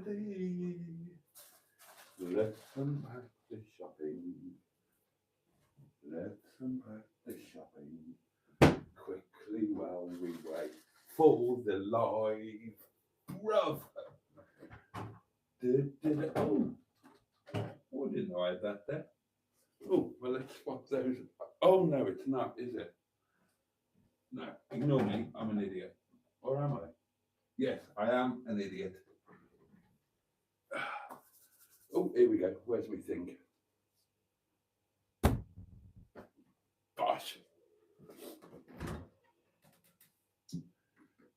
Boaty. Let's unpack the shopping. Let's unpack the shopping quickly while we wait for the live brother. Oh, I didn't know I had that there. Oh, well, let's swap those. Oh, no, it's not, is it? No, ignore me. I'm an idiot. Or am I? Yes, I am an idiot. Oh, here we go. Where's my thing? Gosh.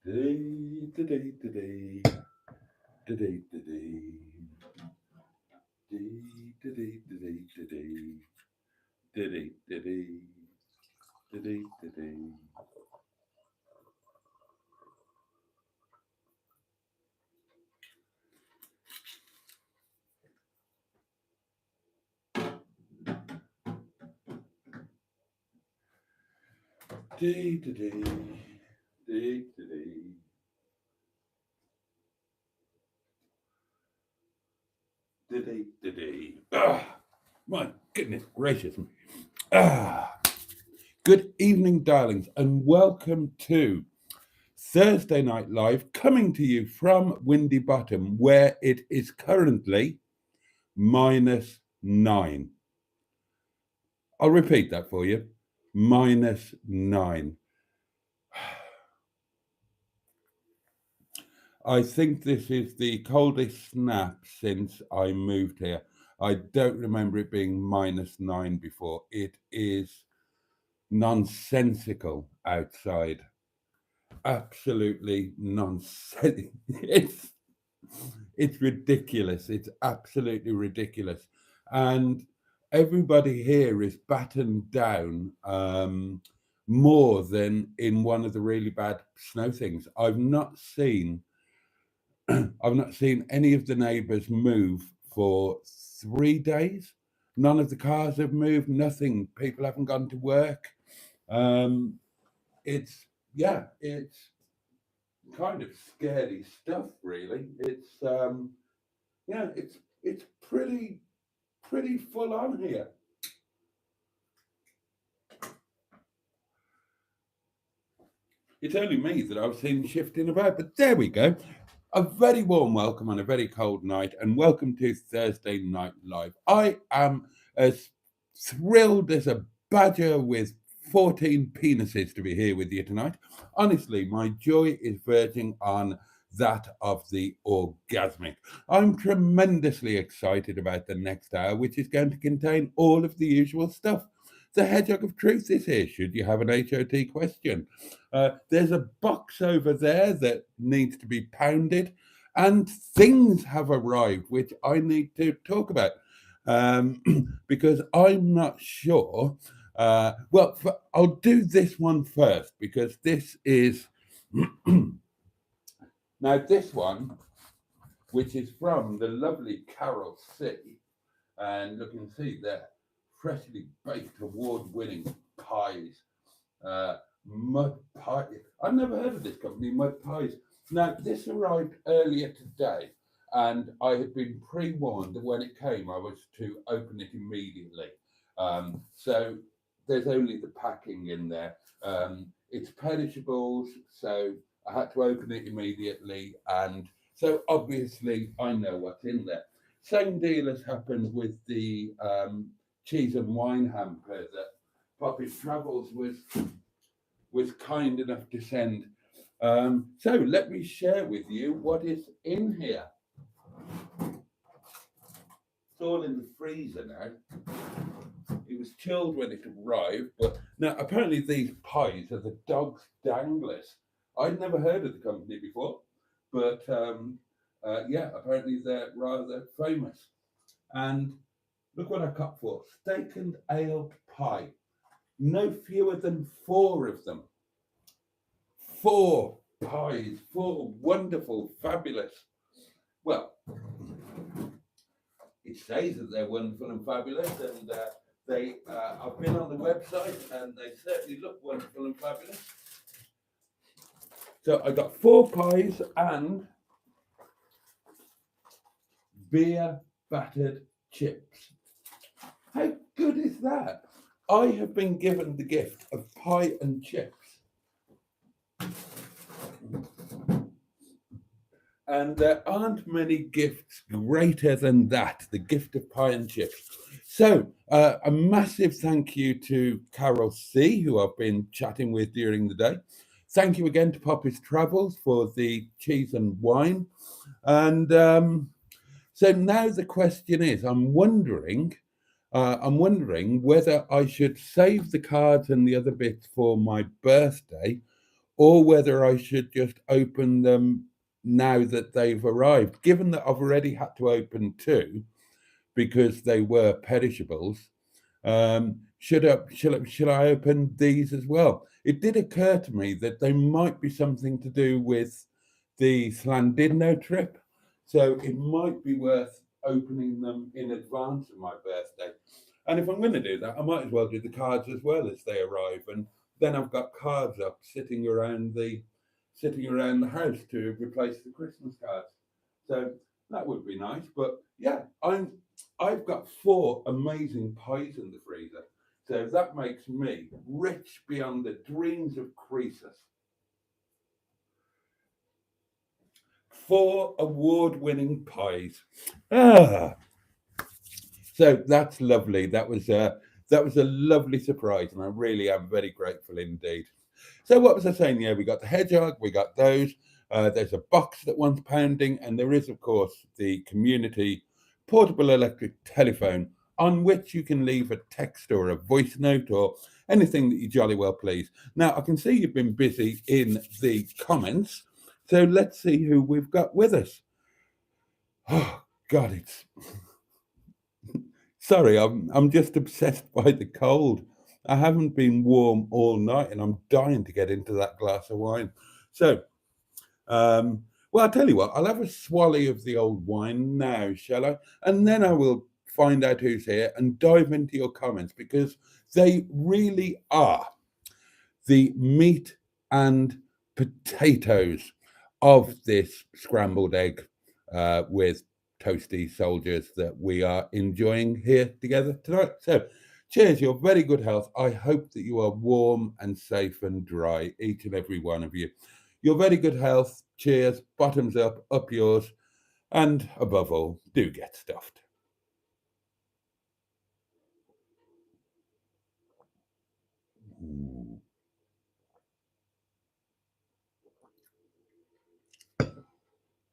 Today. My goodness gracious me. Good evening, darlings, and welcome to Thursday Night Live, coming to you from Windy Bottom, where it is currently -9. I'll repeat that for you. -9. I think this is the coldest snap since I moved here. I don't remember it being -9 before. It is nonsensical outside. Absolutely nonsensical. It's ridiculous. It's absolutely ridiculous. And everybody here is battened down more than in one of the really bad snow things. I've not seen any of the neighbours move for 3 days. None of the cars have moved, nothing. People haven't gone to work. It's kind of scary stuff, really. It's pretty full on here. It's only me that I've seen shifting about, but there we go. A very warm welcome on a very cold night, and welcome to Thursday Night Live. I am as thrilled as a badger with 14 penises to be here with you tonight. Honestly, my joy is verging on that of the orgasmic. I'm tremendously excited about the next hour, which is going to contain all of the usual stuff. The Hedgehog of Truth is here, should you have an HOT question. There's a box over there that needs to be pounded, and things have arrived which I need to talk about because I'm not sure. I'll do this one first because this is now this one, which is from the lovely Carol C. And you can see there, freshly baked, award-winning pies. Mud Pie. I've never heard of this company, Mud Pies. Now, this arrived earlier today, and I had been pre-warned that when it came, I was to open it immediately. So there's only the packing in there. It's perishables, so I had to open it immediately, and so obviously I know what's in there. Same deal has happened with the cheese and wine hamper that Poppy Travels was kind enough to send. So let me share with you what is in here. It's all in the freezer now. It was chilled when it arrived, but now apparently these pies are the dog's danglers. I'd never heard of the company before, but apparently they're rather famous. And look what I cut for: steak and ale pie. No fewer than 4 of them. 4 pies, 4 wonderful, fabulous. Well, it says that they're wonderful and fabulous, and I've been on the website, and they certainly look wonderful and fabulous. So I got 4 pies, and beer battered chips. How good is that? I have been given the gift of pie and chips. And there aren't many gifts greater than that, the gift of pie and chips. So, a massive thank you to Carol C, who I've been chatting with during the day. Thank you again to Poppy's Travels for the cheese and wine. And so now the question is, I'm wondering whether I should save the cards and the other bits for my birthday, or whether I should just open them now that they've arrived. Given that I've already had to open two because they were perishables, should I open these as well? It did occur to me that they might be something to do with the Llandudno trip, so it might be worth opening them in advance of my birthday. And if I'm going to do that, I might as well do the cards as well as they arrive, and then I've got cards up sitting around the house to replace the Christmas cards. So that would be nice. But yeah, I've got 4 amazing pies in the freezer. So that makes me rich beyond the dreams of Croesus. 4 award-winning pies. So that's lovely. That was a lovely surprise, and I really am very grateful indeed. So what was I saying? Yeah, we got the hedgehog, we got those. There's a box that wants pounding, and there is, of course, the community portable electric telephone on which you can leave a text or a voice note or anything that you jolly well please. Now, I can see you've been busy in the comments, so let's see who we've got with us. Oh, God, it's... Sorry, I'm just obsessed by the cold. I haven't been warm all night, and I'm dying to get into that glass of wine. So, well, I'll tell you what, I'll have a swally of the old wine now, shall I? And then I will find out who's here and dive into your comments, because they really are the meat and potatoes of this scrambled egg with toasty soldiers that we are enjoying here together tonight. So, cheers, your very good health. I hope that you are warm and safe and dry, each and every one of you. Your very good health. Cheers. Bottoms up yours. And above all, do get stuffed. Ooh.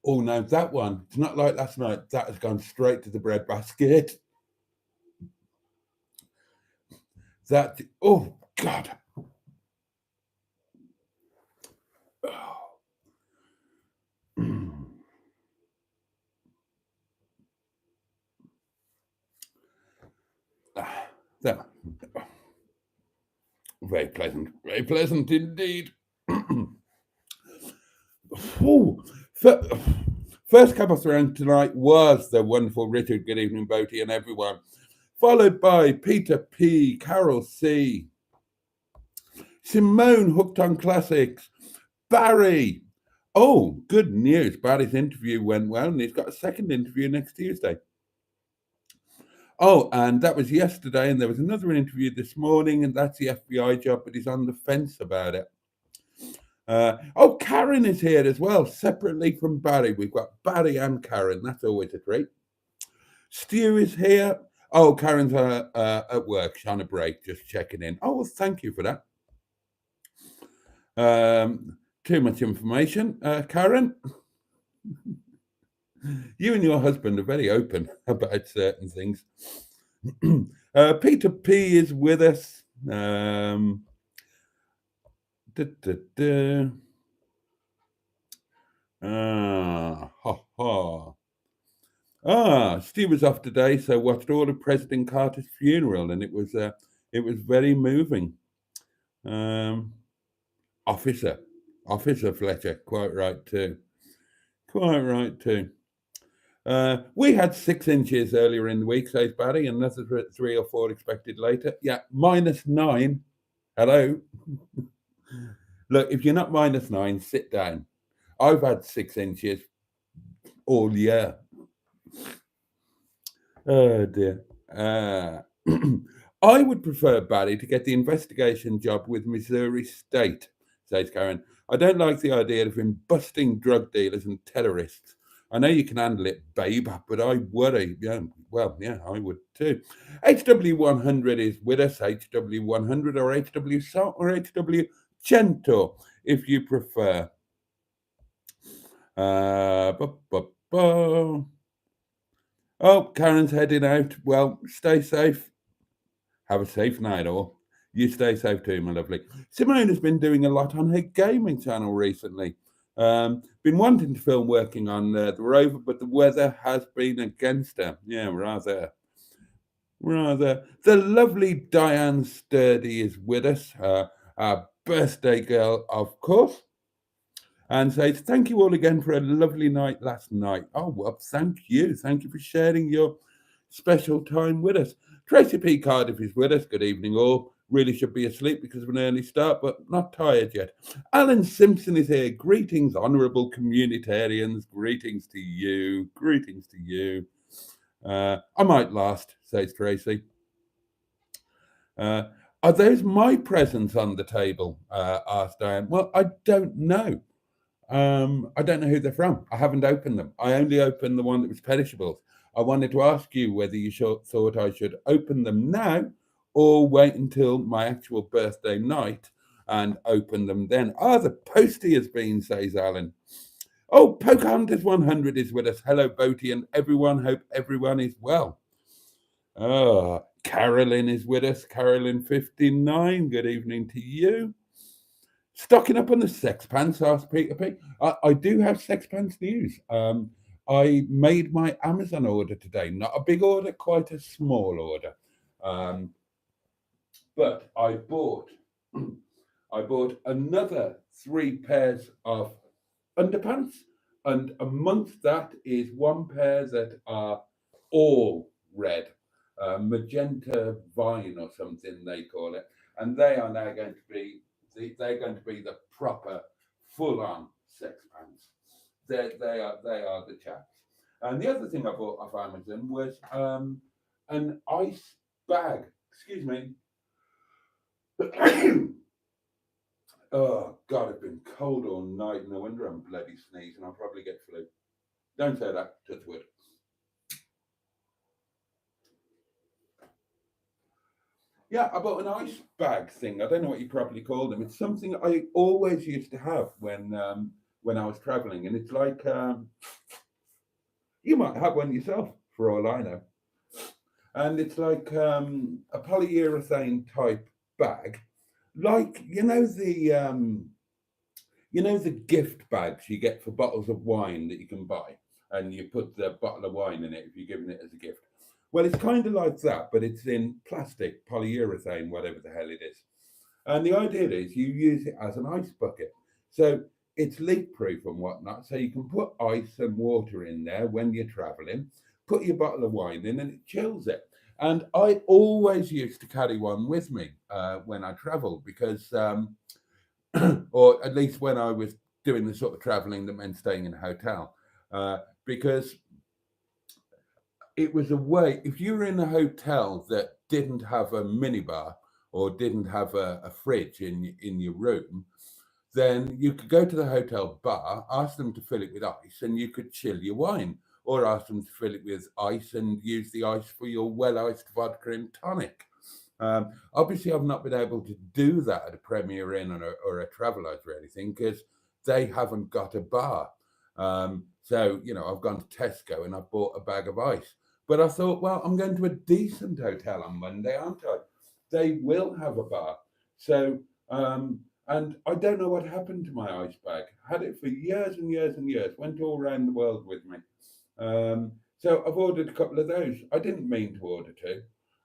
Oh, no, that one, it's not like last night. That has gone straight to the breadbasket. That, oh, God. That, very pleasant indeed. Ooh, first cup of throne tonight was the wonderful Richard. Good evening, Boaty and everyone. Followed by Peter P, Carol C, Simone, hooked on classics, Barry. Oh, good news. Barry's interview went well, and he's got a second interview next Tuesday. Oh, and that was yesterday, and there was another interview this morning, and that's the FBI job, but he's on the fence about it. Oh, Karen is here as well, separately from Barry. We've got Barry and Karen. That's always a treat. Stu is here. Oh, Karen's at work. She's on a break, just checking in. Oh, well, thank you for that. Too much information. Karen, you and your husband are very open about certain things. Peter P is with us. Steve was off today, so watched all of President Carter's funeral, and it was very moving. Officer Fletcher, quite right too. We had 6 inches earlier in the week, says Barry, and another 3 or 4 expected later. Yeah, -9. Hello. Look, if you're not -9, sit down. I've had 6 inches all year. Oh dear. I would prefer Barry to get the investigation job with Missouri State, says Karen. I don't like the idea of him busting drug dealers and terrorists. I know you can handle it, babe, but I worry. Yeah, well, yeah, I would too. HW100 is with us, HW100 or HW Salt or HW Cento, if you prefer. Uh, bu- bu- bu. Oh, Karen's heading out. Well, stay safe. Have a safe night, all. You stay safe too, my lovely. Simone has been doing a lot on her gaming channel recently. Been wanting to film working on the rover, but the weather has been against her. Yeah, rather. Rather. The lovely Diane Sturdy is with us, our birthday girl, of course, and says, thank you all again for a lovely night last night. Oh, well, thank you. Thank you for sharing your special time with us. Tracy P. Cardiff is with us. Good evening, all. Really should be asleep because of an early start, but not tired yet. Alan Simpson is here. Greetings, honourable communitarians. Greetings to you. Greetings to you. I might last, says Tracy. Are those my presents on the table? Asked Diane. Well, I don't know. I don't know who they're from. I haven't opened them. I only opened the one that was perishables. I wanted to ask you whether you thought I should open them now or wait until my actual birthday night and open them then. Ah, the postie has been, says Alan. Oh, Pocahontas 100 is with us. Hello, Boaty, and everyone. Hope everyone is well. Ah, Carolyn is with us. Carolyn 59. Good evening to you. Stocking up on the Sex Pants, asked Peter P. I do have Sex Pants news. I made my Amazon order today. Not a big order, quite a small order. But I bought another 3 pairs of underpants, and amongst that is one pair that are all red, magenta vine or something they call it, and they are now going to be they're going to be the proper full-on sex pants. They are the chaps. And the other thing I bought off Amazon was an ice bag. Excuse me. Oh God, it's been cold all night. No wonder I'm bloody sneezing. I'll probably get flu. Don't say that. Touch wood. Yeah, I bought an ice bag thing. I don't know what you probably call them. It's something I always used to have when I was traveling, and it's like you might have one yourself, for all I know. And it's like a polyurethane type bag, like the gift bags you get for bottles of wine that you can buy, and you put the bottle of wine in it if you're giving it as a gift. Well, it's kind of like that, but it's in plastic, polyurethane, whatever the hell it is. And the idea is you use it as an ice bucket. So it's leak proof and whatnot. So you can put ice and water in there when you're traveling, put your bottle of wine in, and it chills it. And I always used to carry one with me when I traveled because or at least when I was doing the sort of traveling that meant staying in a hotel, because it was a way. If you were in a hotel that didn't have a minibar or didn't have a fridge in your room, then you could go to the hotel bar, ask them to fill it with ice, and you could chill your wine, or ask them to fill it with ice and use the ice for your well-iced vodka and tonic. Obviously, I've not been able to do that at a Premier Inn or a Travelodge or anything because they haven't got a bar. So, I've gone to Tesco and I've bought a bag of ice. But I thought, well, I'm going to a decent hotel on Monday, aren't I? They will have a bar. So, and I don't know what happened to my ice bag. Had it for years and years and years, went all around the world with me. So I've ordered a couple of those. I didn't mean to order two.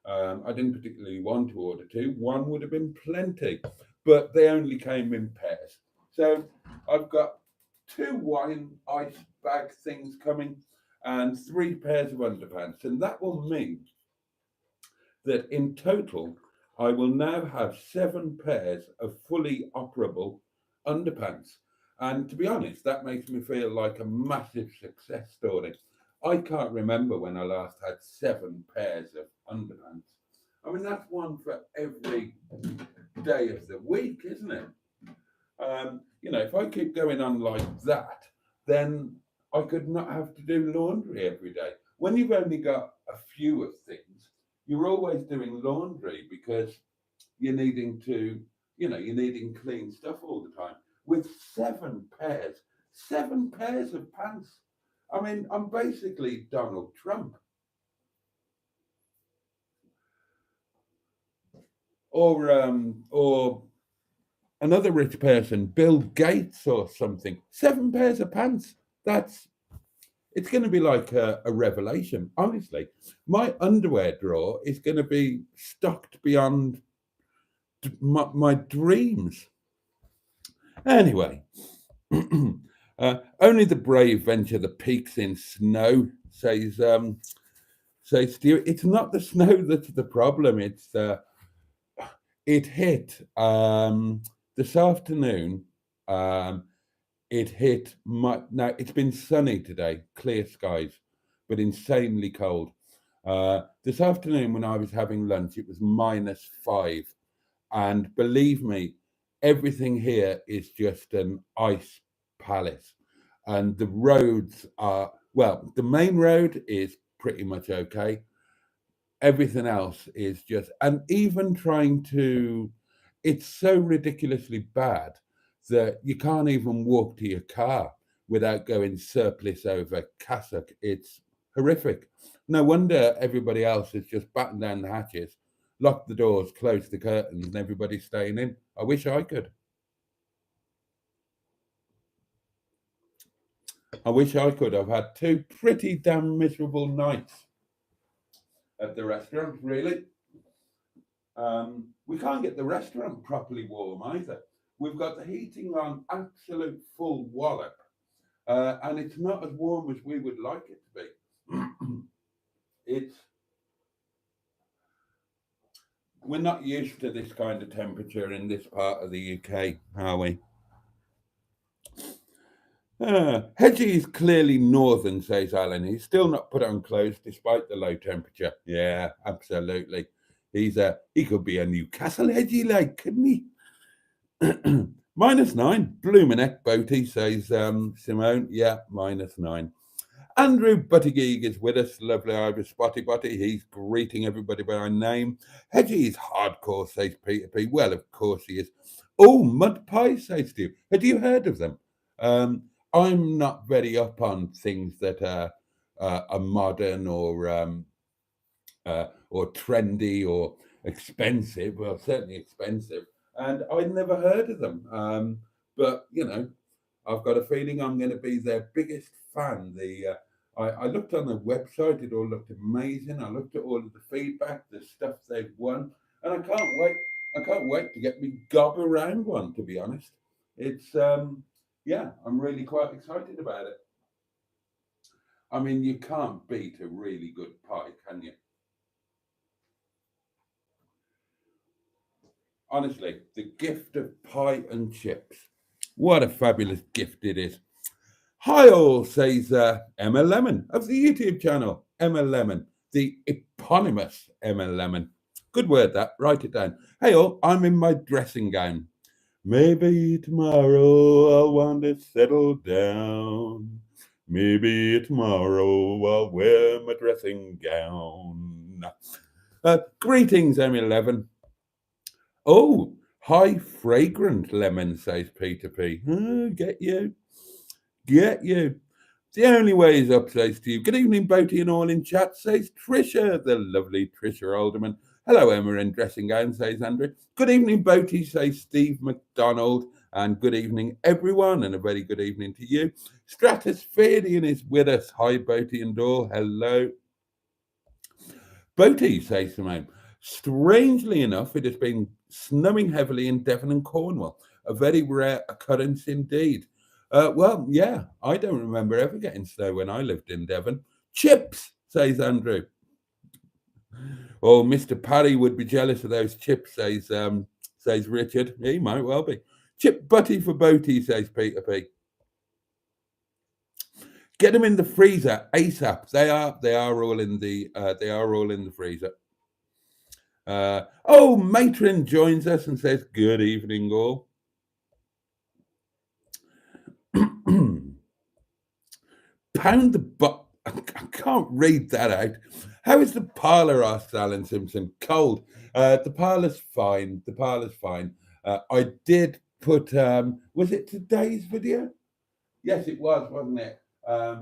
I didn't particularly want to order two. One would have been plenty, but they only came in pairs. So I've got 2 wine ice bag things coming and 3 pairs of underpants. And that will mean that in total, I will now have 7 pairs of fully operable underpants. And to be honest, that makes me feel like a massive success story. I can't remember when I last had 7 pairs of underpants. I mean, that's one for every day of the week, isn't it? If I keep going on like that, then I could not have to do laundry every day. When you've only got a few of things, you're always doing laundry because you're needing clean stuff all the time. With 7 pairs of pants. I mean, I'm basically Donald Trump. Or another rich person, Bill Gates or something. 7 pairs of pants. It's going to be like a revelation. Honestly, my underwear drawer is going to be stocked beyond my dreams. Anyway, only the brave venture the peaks in snow, says Stuart. It's not the snow that's the problem. It hit this afternoon. It hit now. It's been sunny today, clear skies, but insanely cold. This afternoon, when I was having lunch, it was -5, and believe me, everything here is just an ice palace, and the roads are the main road is pretty much okay. Everything else is just, and even trying to, it's so ridiculously bad that you can't even walk to your car without going surplice over cassock. It's horrific. No wonder everybody else is just batten down the hatches, lock the doors, close the curtains, and everybody's staying in. I wish I could. I've had 2 pretty damn miserable nights at the restaurant, really. We can't get the restaurant properly warm either. We've got the heating on absolute full wallop, and it's not as warm as we would like it to be. it's We're not used to this kind of temperature in this part of the UK, are we? Hedgie is clearly northern, says Alan. He's still not put on clothes despite the low temperature. Yeah, absolutely. He could be a Newcastle Hedgie, like, couldn't he? -9. Blooming heck, Boaty, says Simone. Yeah, -9. Andrew Buttigieg is with us, lovely Irish Spotty Botty. He's greeting everybody by name. Hedgie is hardcore, says Peter P. Well, of course he is. Oh, mud pies, says Steve. Had you heard of them? I'm not very up on things that are modern or trendy or expensive. Well, certainly expensive, and I'd never heard of them. But I've got a feeling I'm going to be their biggest fan. I looked on the website; it all looked amazing. I looked at all of the feedback, the stuff they've won, and I can't wait. I can't wait to get me gob around one. To be honest, it's I'm really quite excited about it. I mean, you can't beat a really good pie, can you? Honestly, the gift of pie and chips. What a fabulous gift it is. Hi all, says Emma Lemon of the YouTube channel. Emma Lemon, the eponymous Emma Lemon. Good word that, write it down. Hey all, I'm in my dressing gown. Maybe tomorrow I'll want to settle down. Maybe tomorrow I'll wear my dressing gown. Greetings, M11. Oh, high fragrant lemon, says Peter P. Get you. The only way is up, says Steve. Good evening, Boaty and all in chat, says Trisha, the lovely Trisha Alderman. Hello, Emma in dressing gown, says Andrew. Good evening, Boaty, says Steve McDonald. And good evening, everyone, and a very good evening to you. Stratospherian is with us. Hi, Boaty and all. Hello. Boaty, says Simone. Strangely enough, it has been snowing heavily in Devon and Cornwall. A very rare occurrence indeed. I don't remember ever getting snow when I lived in Devon. Chips, says Andrew. Oh, Mr. Parry would be jealous of those chips, says Richard. He might well be. Chip butty for Boaty, says Peter P. Get them in the freezer ASAP. They are all in the freezer. Oh, Matron joins us and says, "Good evening, all." Pound the butt. I can't read that out. How is the parlour? Asked Alan Simpson. Cold. The parlour's fine. The parlour's fine. I did put. Was it today's video? Yes, it was, wasn't it?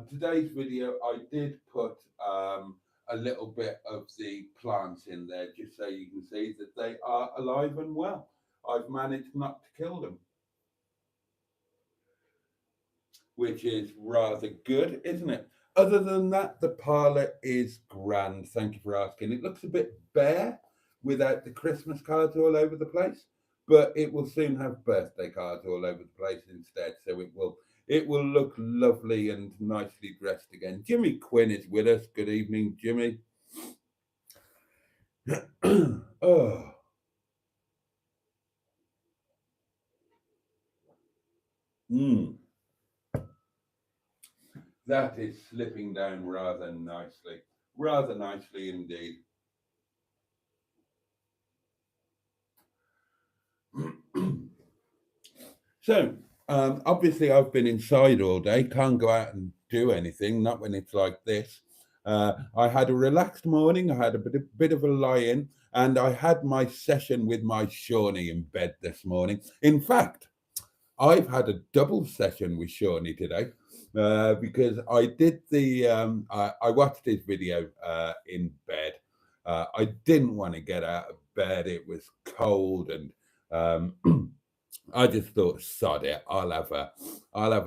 Today's video, I did put a little bit of the plants in there, just so you can see that they are alive and well. I've managed not to kill them, which is rather good, isn't it? Other than that, the parlour is grand. Thank you for asking. It looks a bit bare without the Christmas cards all over the place, but it will soon have birthday cards all over the place instead. So it will look lovely and nicely dressed again. Jimmy Quinn is with us. Good evening, Jimmy. Oh. That is slipping down rather nicely indeed. So, obviously, I've been inside all day, can't go out and do anything, not when it's like this. I had a relaxed morning, I had a bit of a lie in, and I had my session with my Shawnee in bed this morning. In fact, I've had a double session with Shawnee today because I did I watched his video in bed. I didn't want to get out of bed, it was cold, and I just thought, sod it, I'll have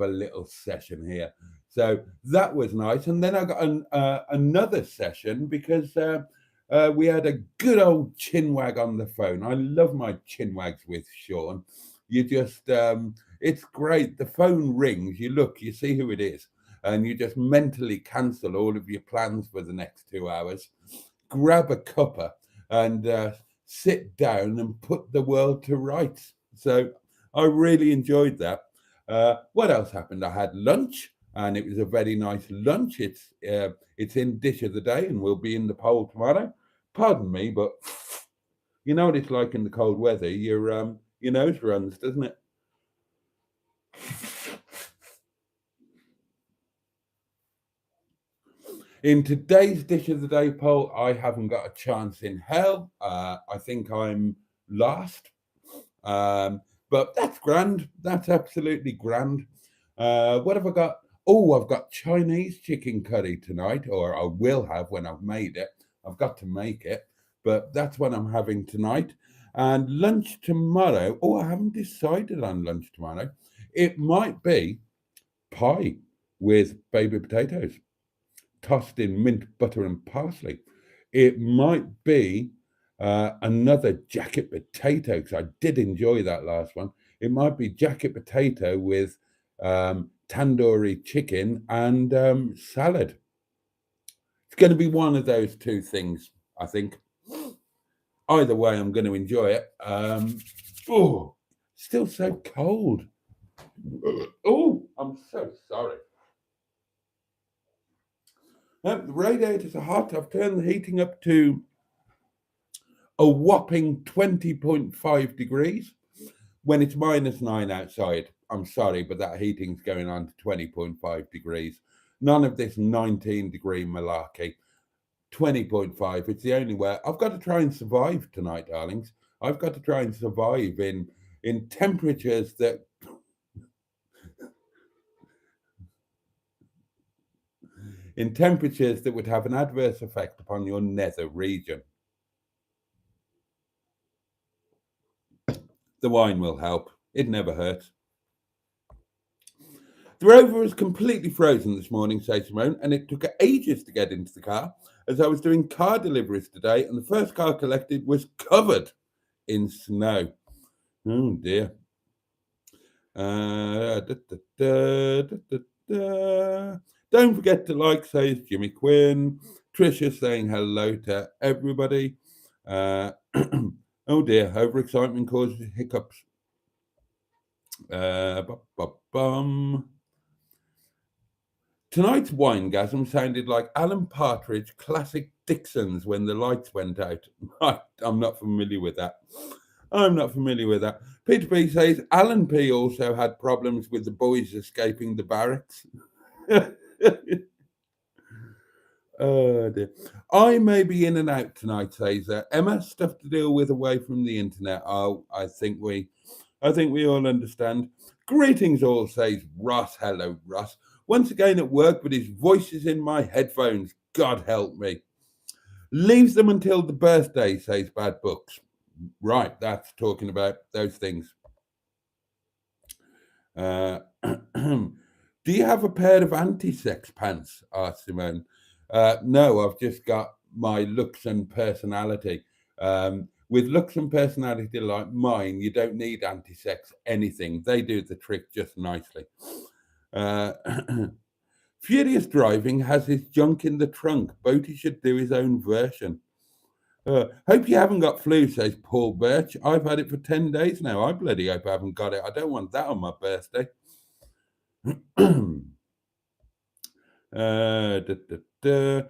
a little session here. So that was nice. And then I got another session because we had a good old chinwag on the phone. I love my chinwags with Sean. You just, it's great. The phone rings, you look, you see who it is, and you just mentally cancel all of your plans for the next 2 hours, grab a cuppa, and sit down and put the world to rights. So I really enjoyed that. What else happened? I had lunch, and it was a very nice lunch. It's in dish of the day, and will be in the poll tomorrow. Pardon me, but you know what it's like in the cold weather. Your nose runs, doesn't it? In today's dish of the day poll, I haven't got a chance in hell. I think I'm last. But that's grand. That's absolutely grand. What have I got? Oh, I've got Chinese chicken curry tonight, or I will have when I've made it. I've got to make it, but that's what I'm having tonight. And lunch tomorrow. Oh, I haven't decided on lunch tomorrow. It might be pie with baby potatoes tossed in mint, butter, and parsley. It might be another jacket potato, because I did enjoy that last one. It might be jacket potato with tandoori chicken and salad. It's going to be one of those two things, I think. Either way, I'm going to enjoy it. Oh, still so cold. Oh, I'm so sorry. The radiators are hot. I've turned the heating up to a whopping 20.5 degrees when it's -9 outside. I'm sorry, but that heating's going on to 20.5 degrees. None of this 19-degree malarkey. 20.5, it's the only way. I've got to try and survive tonight, darlings. I've got to try and survive in temperatures that would have an adverse effect upon your nether region. The wine will help. It never hurts. The Rover was completely frozen this morning, says Simone, and it took ages to get into the car as I was doing car deliveries today, and the first car collected was covered in snow. Oh dear. Don't forget to like, says Jimmy Quinn. Tricia saying hello to everybody. Oh dear, overexcitement causes hiccups. Tonight's winegasm sounded like Alan Partridge classic Dixons when the lights went out. I'm not familiar with that. I'm not familiar with that. Peter P says Alan P also had problems with the boys escaping the barracks. Oh dear. I may be in and out tonight, says Emma. Stuff to deal with away from the internet. Oh, I think we all understand. Greetings, all, says Ross. Hello, Ross. Once again at work, but his voice is in my headphones. God help me. Leaves them until the birthday, says Bad Books. Right, that's talking about those things. Uh, do you have a pair of anti-sex pants? Asked Simone. No, I've just got my looks and personality. With looks and personality like mine, you don't need anti-sex anything. They do the trick just nicely. Uh, Furious Driving has his junk in the trunk. Boaty should do his own version. Hope you haven't got flu, says Paul Birch. I've had it for 10 days now. I bloody hope I haven't got it. I don't want that on my birthday.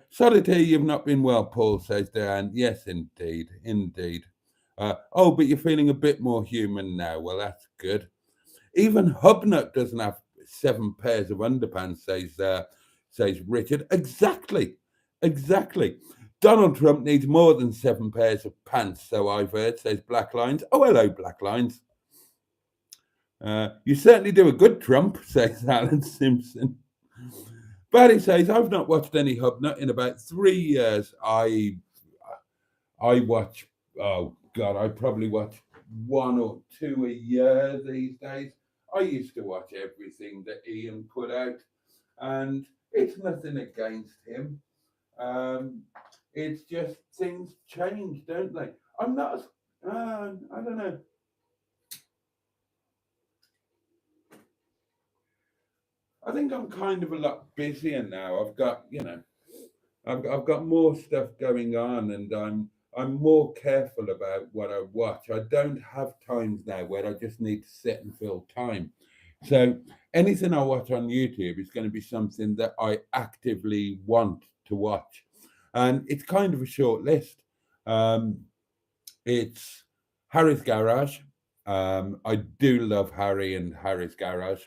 Sorry to hear you've not been well, Paul, says Diane. Yes, indeed, indeed. Oh, but you're feeling a bit more human now. Well, that's good. Even Hubnut doesn't have 7 pairs of underpants, says Richard. Exactly, exactly. Donald Trump needs more than 7 pairs of pants, so I've heard, says Black Lines. Oh, hello, Black Lines. You certainly do a good Trump, says Alan Simpson. Barry says, I've not watched any Hubnut in about 3 years. I watch, oh God, I probably watch 1 or 2 a year these days. I used to watch everything that Ian put out, and it's nothing against him. It's just things change, don't they? I'm not, I don't know. I think I'm kind of a lot busier now. I've got, I've got more stuff going on, and I'm more careful about what I watch. I don't have times now where I just need to sit and fill time. So anything I watch on YouTube is going to be something that I actively want to watch, and it's kind of a short list. Um, it's Harry's Garage. I do love Harry and Harry's Garage.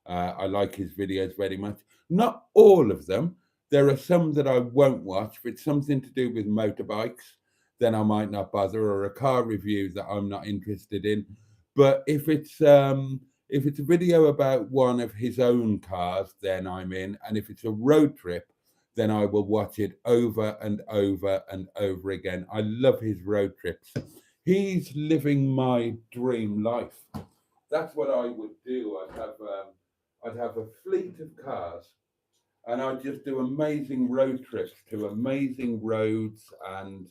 I like his videos very much. Not all of them. There are some that I won't watch. If it's something to do with motorbikes, then I might not bother, or a car review that I'm not interested in. But if it's a video about one of his own cars, then I'm in. And if it's a road trip, then I will watch it over and over and over again. I love his road trips. He's living my dream life. That's what I would do. I'd have a fleet of cars, and I'd just do amazing road trips to amazing roads. And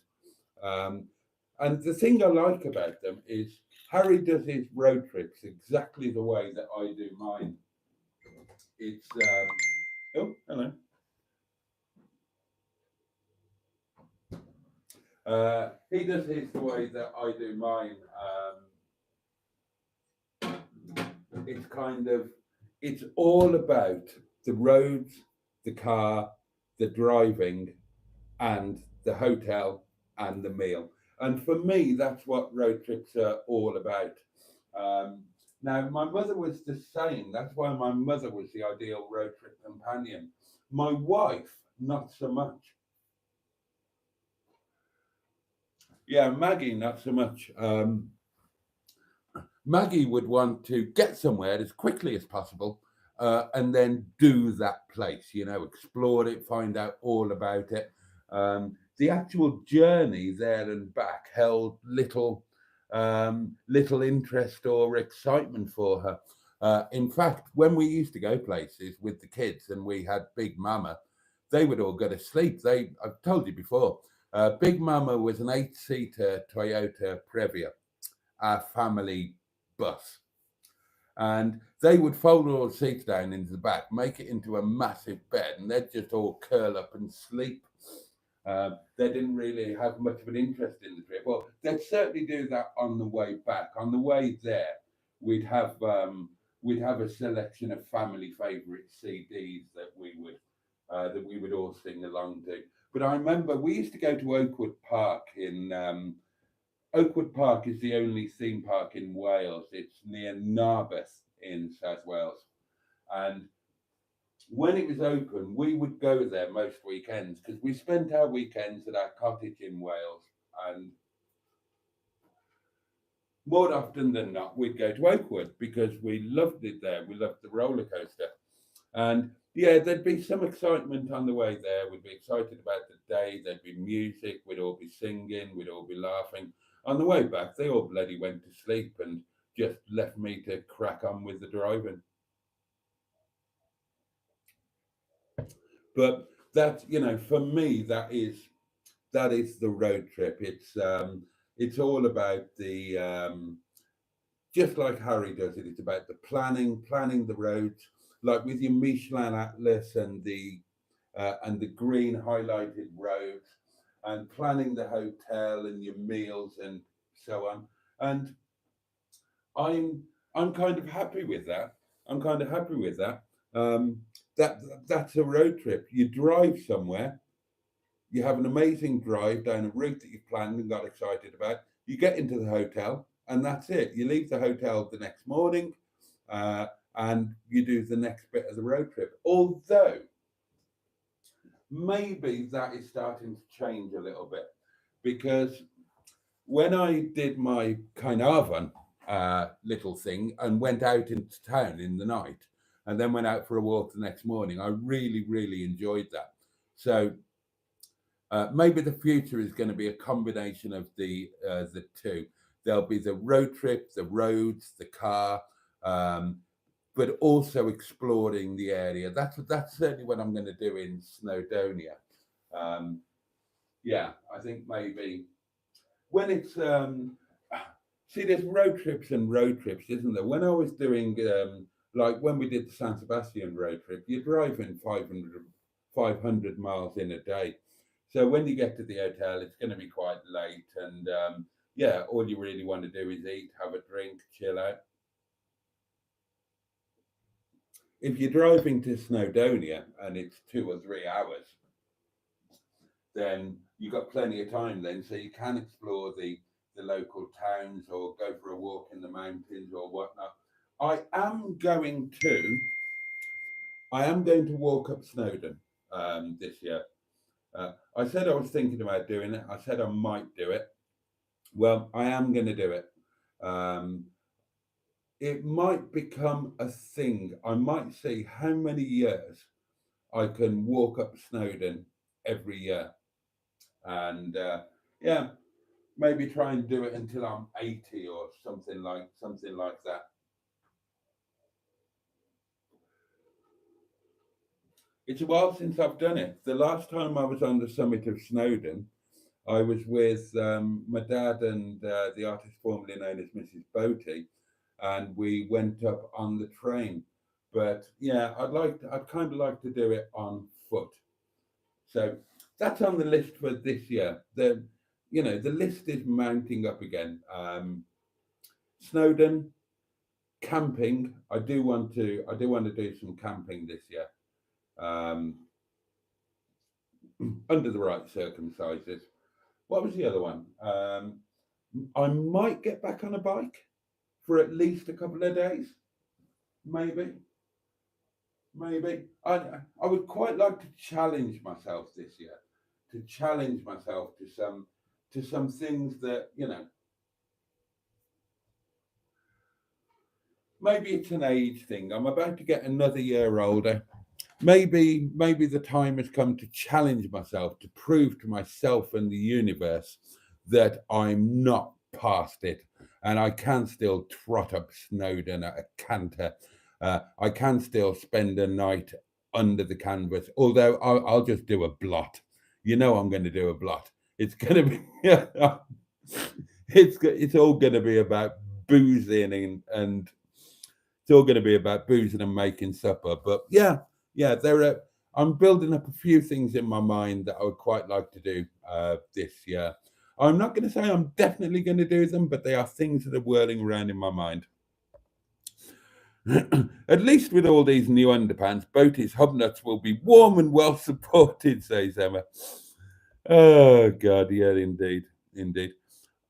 the thing I like about them is Harry does his road trips exactly the way that I do mine. It's oh, hello. He does his the way that I do mine. It's kind of, it's all about the roads, the car, the driving, and the hotel and the meal. And for me, that's what road trips are all about. Now, my mother was the same. That's why my mother was the ideal road trip companion. My wife, not so much. Yeah, Maggie, not so much. Maggie would want to get somewhere as quickly as possible and then do that place, explore it, find out all about it. The actual journey there and back held little interest or excitement for her. In fact, when we used to go places with the kids and we had Big Mama, they would all go to sleep. I've told you before, Big Mama was an 8-seater Toyota Previa, our family bus. And they would fold all the seats down into the back, make it into a massive bed, and they'd just all curl up and sleep. They didn't really have much of an interest in the trip. Well, they'd certainly do that on the way back. On the way there, we'd have a selection of family favourite CDs that that we would all sing along to. But I remember we used to go to Oakwood Park in Oakwood Park is the only theme park in Wales. It's near Narberth in South Wales. And when it was open, we would go there most weekends because we spent our weekends at our cottage in Wales. And more often than not, we'd go to Oakwood because we loved it there. We loved the roller coaster. And yeah, there'd be some excitement on the way there. We'd be excited about the day. There'd be music. We'd all be singing. We'd all be laughing. On the way back, they all bloody went to sleep and just left me to crack on with the driving. But that, for me, that is the road trip. It's all about the just like Harry does it. It's about the planning the roads, like with your Michelin Atlas and the green highlighted roads, and planning the hotel and your meals and so on. And I'm I'm kind of happy with that. I'm kind of happy with that. Um, that's a road trip. You drive somewhere, you have an amazing drive down a route that you've planned and got excited about. You get into the hotel, and that's it. You leave the hotel the next morning, uh, and you do the next bit of the road trip. Although maybe that is starting to change a little bit because when I did my Carnarvon little thing and went out into town in the night and then went out for a walk the next morning, I really, really enjoyed that. So maybe the future is going to be a combination of the two. There'll be the road trip, the roads, the car, um, but also exploring the area. That's certainly what I'm going to do in Snowdonia. Um, yeah, I think maybe when it's see, there's road trips and road trips, isn't there? When I was doing like when we did the San Sebastian road trip, you're driving 500 miles in a day. So when you get to the hotel, it's going to be quite late, and yeah, all you really want to do is eat, have a drink, chill out. If you're driving to Snowdonia and it's 2 or 3 hours, then you've got plenty of time then, so you can explore the local towns or go for a walk in the mountains or whatnot. I am going to I am going to walk up Snowdon this year. I said I was thinking about doing it. I said I might do it. Well, I am going to do it. Um, it might become a thing. I might see how many years I can walk up Snowdon every year, and yeah, maybe try and do it until I'm 80 or something like that. It's a while since I've done it. The last time I was on the summit of Snowdon, I was with my dad and the artist formerly known as Mrs. Boaty, and we went up on the train. But yeah, I'd kind of like to do it on foot. So that's on the list for this year. The list is mounting up again. Snowdon, camping. I do want to do some camping this year. Um, under the right circumstances. What was the other one? I might get back on a bike for at least a couple of days, maybe. Maybe I would quite like to challenge myself this year, to challenge myself to some things that maybe it's an age thing. I'm about to get another year older. Maybe the time has come to challenge myself, to prove to myself and the universe that I'm not past it, and I can still trot up Snowdon at a canter. I can still spend a night under the canvas, although I'll just do a blot. I'm going to do a blot. It's going to be it's all going to be about boozing and it's all going to be about boozing and making supper. But yeah, I'm building up a few things in my mind that I would quite like to do this year. I'm not going to say I'm definitely going to do them, but they are things that are whirling around in my mind. At least with all these new underpants, Boaty's hubnuts will be warm and well supported, says Emma. Oh, God, yeah, indeed. Indeed.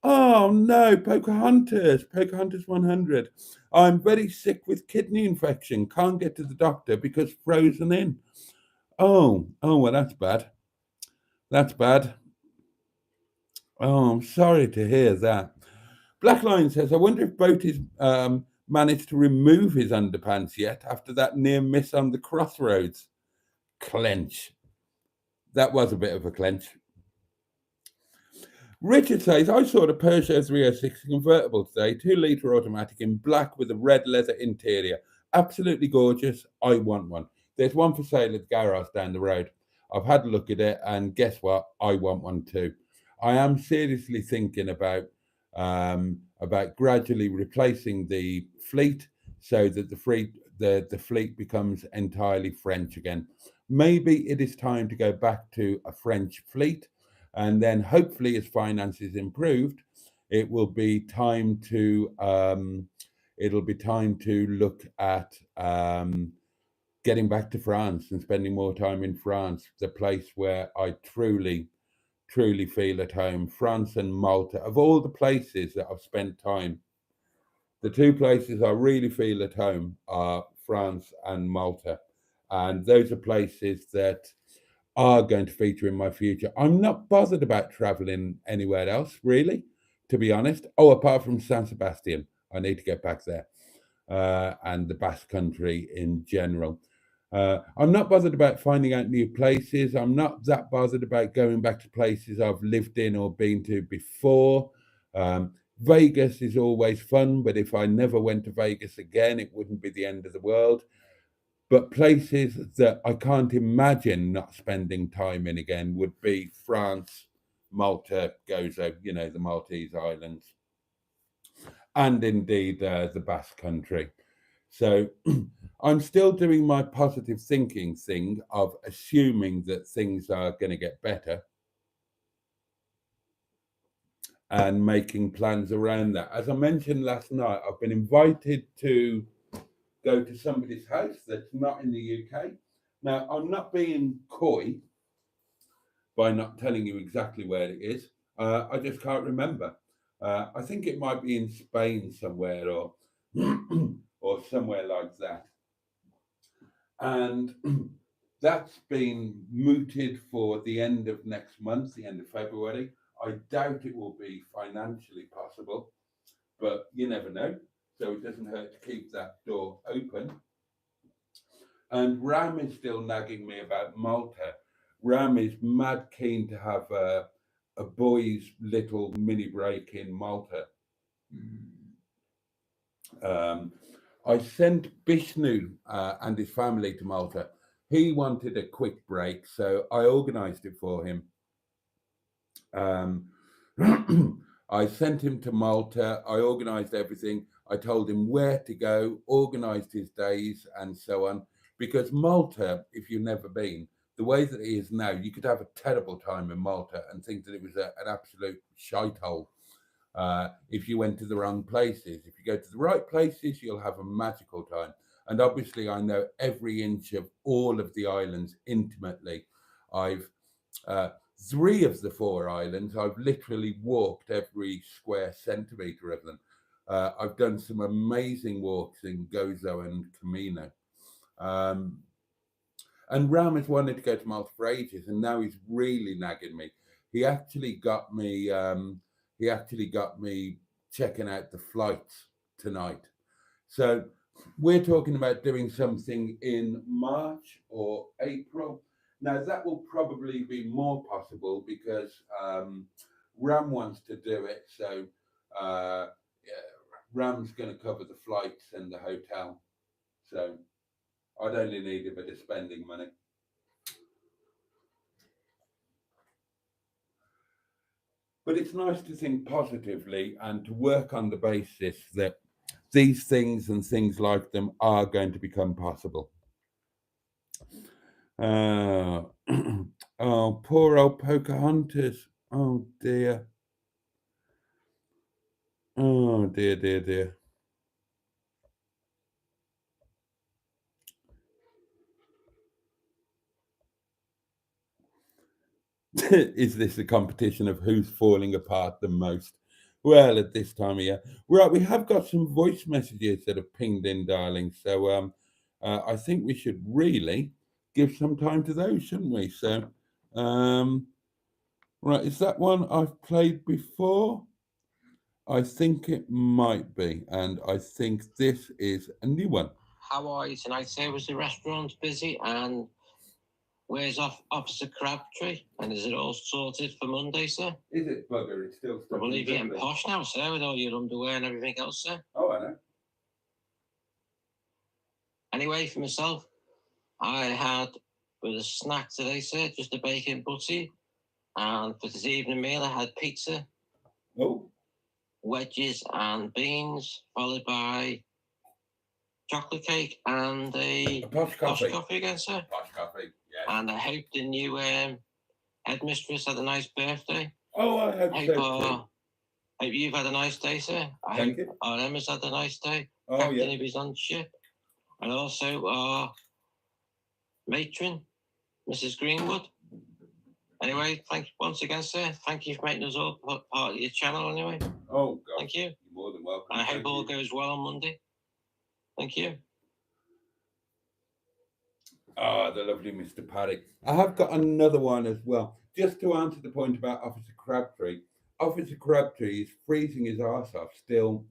Oh, no, Pocahontas 100. I'm very sick with kidney infection. Can't get to the doctor because frozen in. Well, that's bad. That's bad. Oh, I'm sorry to hear that. Black Lion says, I wonder if Boaty's managed to remove his underpants yet after that near miss on the crossroads. Clench. That was a bit of a clench. Richard says, I saw the Peugeot 306 convertible today, 2-litre automatic in black with a red leather interior. Absolutely gorgeous. I want one. There's one for sale at the garage down the road. I've had a look at it, and guess what? I want one too. I am seriously thinking about gradually replacing the fleet so that the fleet becomes entirely French again. Maybe it is time to go back to a French fleet, and then hopefully, as finances improved, it will be time to look at getting back to France and spending more time in France, the place where I truly feel at home. France and Malta, of all the places that I've spent time, the two places I really feel at home are France and Malta, and those are places that are going to feature in my future. I'm not bothered about traveling anywhere else, really, to be honest. Oh, apart from San Sebastian, I need to get back there, and the Basque Country in general. I'm not bothered about finding out new places. I'm not that bothered about going back to places I've lived in or been to before. Vegas is always fun, but if I never went to Vegas again, it wouldn't be the end of the world. But places that I can't imagine not spending time in again would be France, Malta, Gozo, the Maltese Islands, and indeed the Basque Country. So I'm still doing my positive thinking thing of assuming that things are going to get better and making plans around that. As I mentioned last night, I've been invited to go to somebody's house that's not in the UK. Now, I'm not being coy by not telling you exactly where it is. I just can't remember. I think it might be in Spain somewhere, or or somewhere like that. And that's been mooted for the end of next month, the end of February. I doubt it will be financially possible, but you never know. So it doesn't hurt to keep that door open. And Ram is still nagging me about Malta. Ram is mad keen to have a boys' little mini break in Malta. Um, I sent Bishnu and his family to Malta. He wanted a quick break, so I organised it for him. Um, I sent him to Malta. I organised everything. I told him where to go, organised his days, and so on. Because Malta, if you've never been, the way that it is now, you could have a terrible time in Malta and think that it was an absolute shithole. If you went to the wrong places. If you go to the right places, you'll have a magical time. And obviously, I know every inch of all of the islands intimately. I've 3 of the 4 islands, I've literally walked every square centimetre of them. I've done some amazing walks in Gozo and Camino. Um, and Ram has wanted to go to Malta for ages, and now he's really nagging me. He actually got me. He actually got me checking out the flights tonight. So we're talking about doing something in March or April. Now that will probably be more possible because Ram wants to do it. So yeah, Ram's going to cover the flights and the hotel. So I'd only need a bit of spending money. But it's nice to think positively and to work on the basis that these things and things like them are going to become possible. Uh, oh, poor old Pocahontas. Oh dear. Oh dear, dear, dear. Is this a competition of who's falling apart the most? Well, at this time of year, right, we have got some voice messages that have pinged in, darling. So I think we should really give some time to those, shouldn't we? So, right, is that one I've played before? I think it might be, and I think this is a new one. How are you tonight, sir? Was the restaurant busy? And where's Officer Crabtree? And is it all sorted for Monday, sir? Is it, bugger? It's still I stuck in believe you're getting Dublin. posh now, sir, with all your underwear and everything else, sir. Oh, I know. Anyway, for myself, I had with a snack today, sir, just a bacon butty. And for this evening meal, I had pizza, Oh, wedges, and beans, followed by chocolate cake and a posh posh coffee. coffee again, sir. Posh coffee, yeah. And I hope the new headmistress had a nice birthday. Oh, I hope so too. Hope you've had a nice day, sir. Thank you. Our Emma's had a nice day. Oh, Captain yeah. if he's on ship. And also our matron, Mrs. Greenwood. Anyway, thank you once again, sir. Thank you for making us all part of your channel anyway. Oh, God. Thank you. You're more than welcome. And I hope all goes well on Monday. Thank you. Ah, the lovely Mr. Paddock. I have got another one as well. Just to answer the point about Officer Crabtree. Officer Crabtree is freezing his arse off still,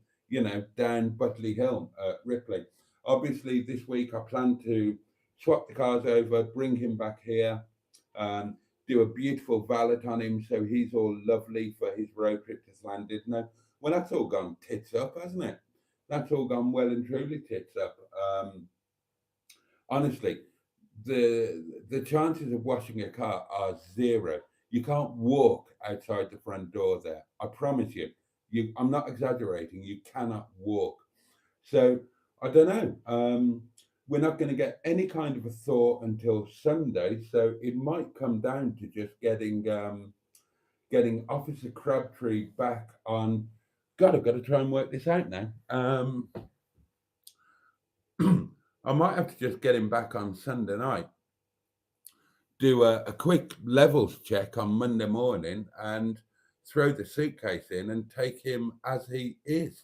down Butley Hill at Ripley. Obviously, this week I plan to swap the cars over, bring him back here, do a beautiful valet on him so he's all lovely for his road trip to Llandudno. Well, that's all gone tits up, hasn't it? That's all gone well and truly tits up. Honestly, the chances of washing a car are zero. You can't walk outside the front door there. I promise you. I'm not exaggerating. You cannot walk. So I don't know. We're not going to get any kind of a thaw until Sunday. So it might come down to just getting Officer Crabtree back on. God, I've got to try and work this out now. I might have to just get him back on Sunday night, do a quick levels check on Monday morning, and throw the suitcase in and take him as he is.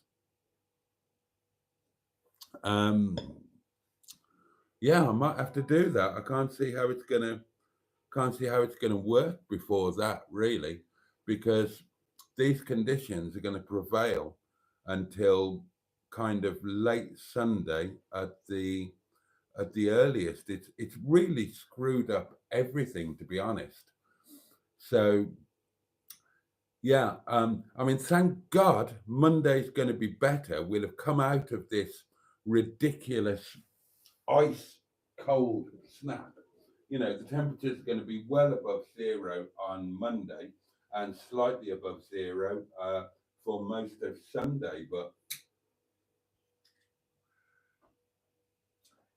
Yeah, I might have to do that. I can't see how it's gonna work before that, really, because these conditions are going to prevail until kind of late Sunday at the earliest. It's really screwed up everything, to be honest. So yeah, I mean, thank God Monday's going to be better. We'll have come out of this ridiculous ice cold snap. The temperatures are going to be well above zero on Monday and slightly above zero for most of Sunday. But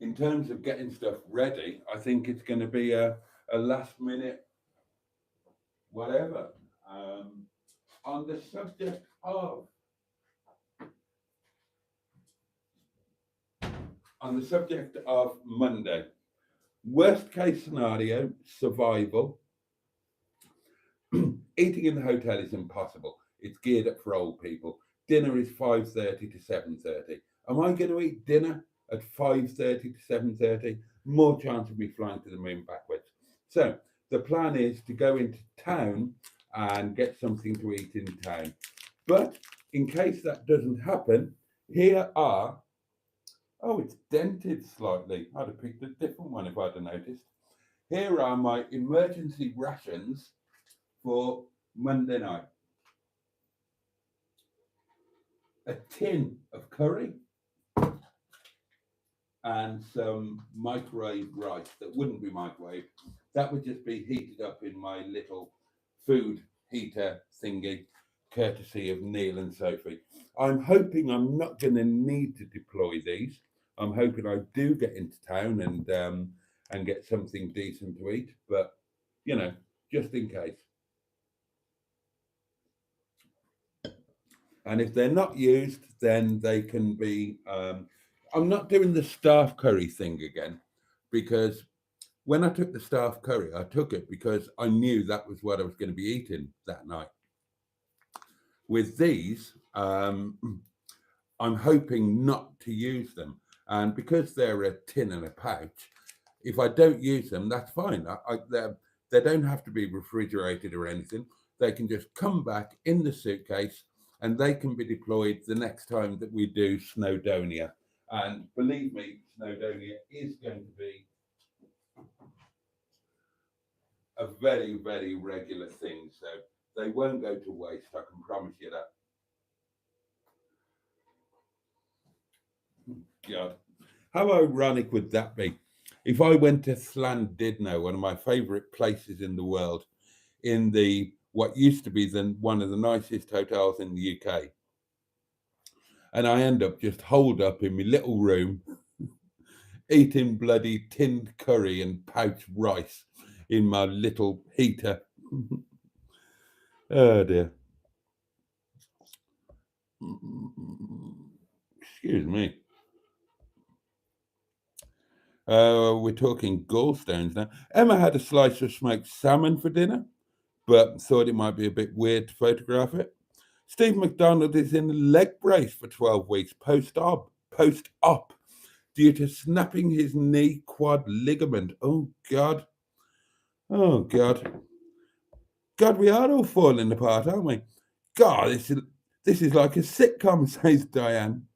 in terms of getting stuff ready, I think it's going to be a last minute whatever. On the subject of Monday, worst case scenario, survival. Eating in the hotel is impossible. It's geared up for old people. Dinner is 5:30 to 7:30. Am I going to eat dinner at 5:30 to 7:30? More chance of me flying to the moon backwards. So the plan is to go into town and get something to eat in town. But in case that doesn't happen, here are, oh, it's dented slightly. I'd have picked a different one if I'd have noticed. Here are my emergency rations for Monday night. A tin of curry and some microwave rice that wouldn't be microwaved. That would just be heated up in my little food heater thingy, courtesy of Neil and Sophie. I'm hoping I'm not going to need to deploy these. I'm hoping I do get into town and get something decent to eat, but just in case. And if they're not used, then they can be. I'm not doing the staff curry thing again because when I took the staff curry, I took it because I knew that was what I was going to be eating that night. With these, I'm hoping not to use them. And because they're a tin and a pouch, if I don't use them, that's fine. They don't have to be refrigerated or anything. They can just come back in the suitcase and they can be deployed the next time that we do Snowdonia. And believe me, Snowdonia is going to be a very, very regular thing. So they won't go to waste, I can promise you that. God, how ironic would that be? If I went to Llandudno, one of my favourite places in the world, in the what used to be one of the nicest hotels in the UK, and I end up just holed up in my little room, eating bloody tinned curry and pouch rice in my little heater. Oh dear. Excuse me. We're talking gallstones now. Emma had a slice of smoked salmon for dinner, but thought it might be a bit weird to photograph it. Steve McDonald is in a leg brace for 12 weeks post-op, due to snapping his knee quad ligament. Oh, God. Oh, God. God, we are all falling apart, aren't we? God, this is like a sitcom, says Diane.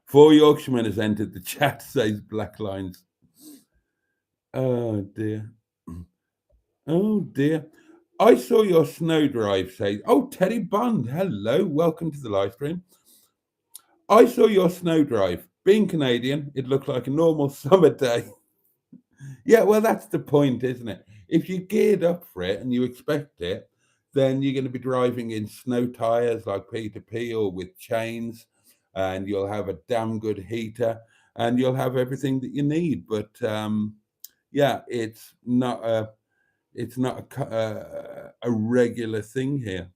4 Yorkshiremen has entered the chat, says Black Lines. Oh, dear. Oh, dear. I saw your snow drive, says... Oh, Teddy Bond, hello. Welcome to the live stream. I saw your snow drive. Being Canadian, it looked like a normal summer day. Yeah, well, that's the point, isn't it? If you're geared up for it and you expect it, then you're going to be driving in snow tires like Peter P or with chains, and you'll have a damn good heater and you'll have everything that you need. But yeah, it's not a regular thing here.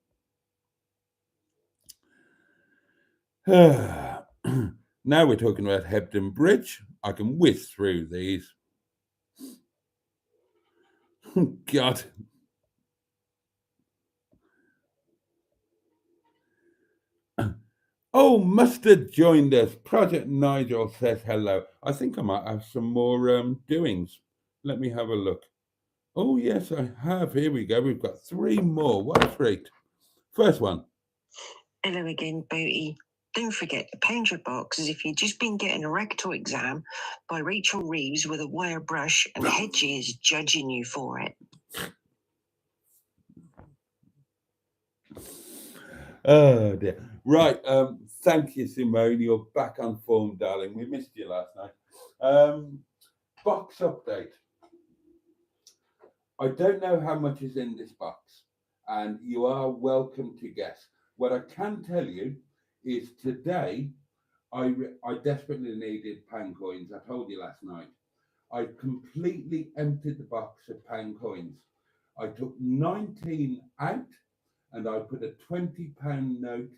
Now we're talking about Hebden Bridge. I can whiz through these. God. Oh, Mustard joined us. Project Nigel says hello. I think I might have some more doings. Let me have a look. Oh, yes, I have. Here we go. We've got 3 more. What a treat. First one. Hello again, Boaty. Don't forget to pound your box as if you'd just been getting a rectal exam by Rachel Reeves with a wire brush and Hedgie is judging you for it. Oh, dear. Right. Thank you, Simone. You're back on form, darling. We missed you last night. Box update. I don't know how much is in this box, and you are welcome to guess. What I can tell you is today, I desperately needed pound coins. I told you last night. I completely emptied the box of pound coins. I took 19 out and I put a £20 note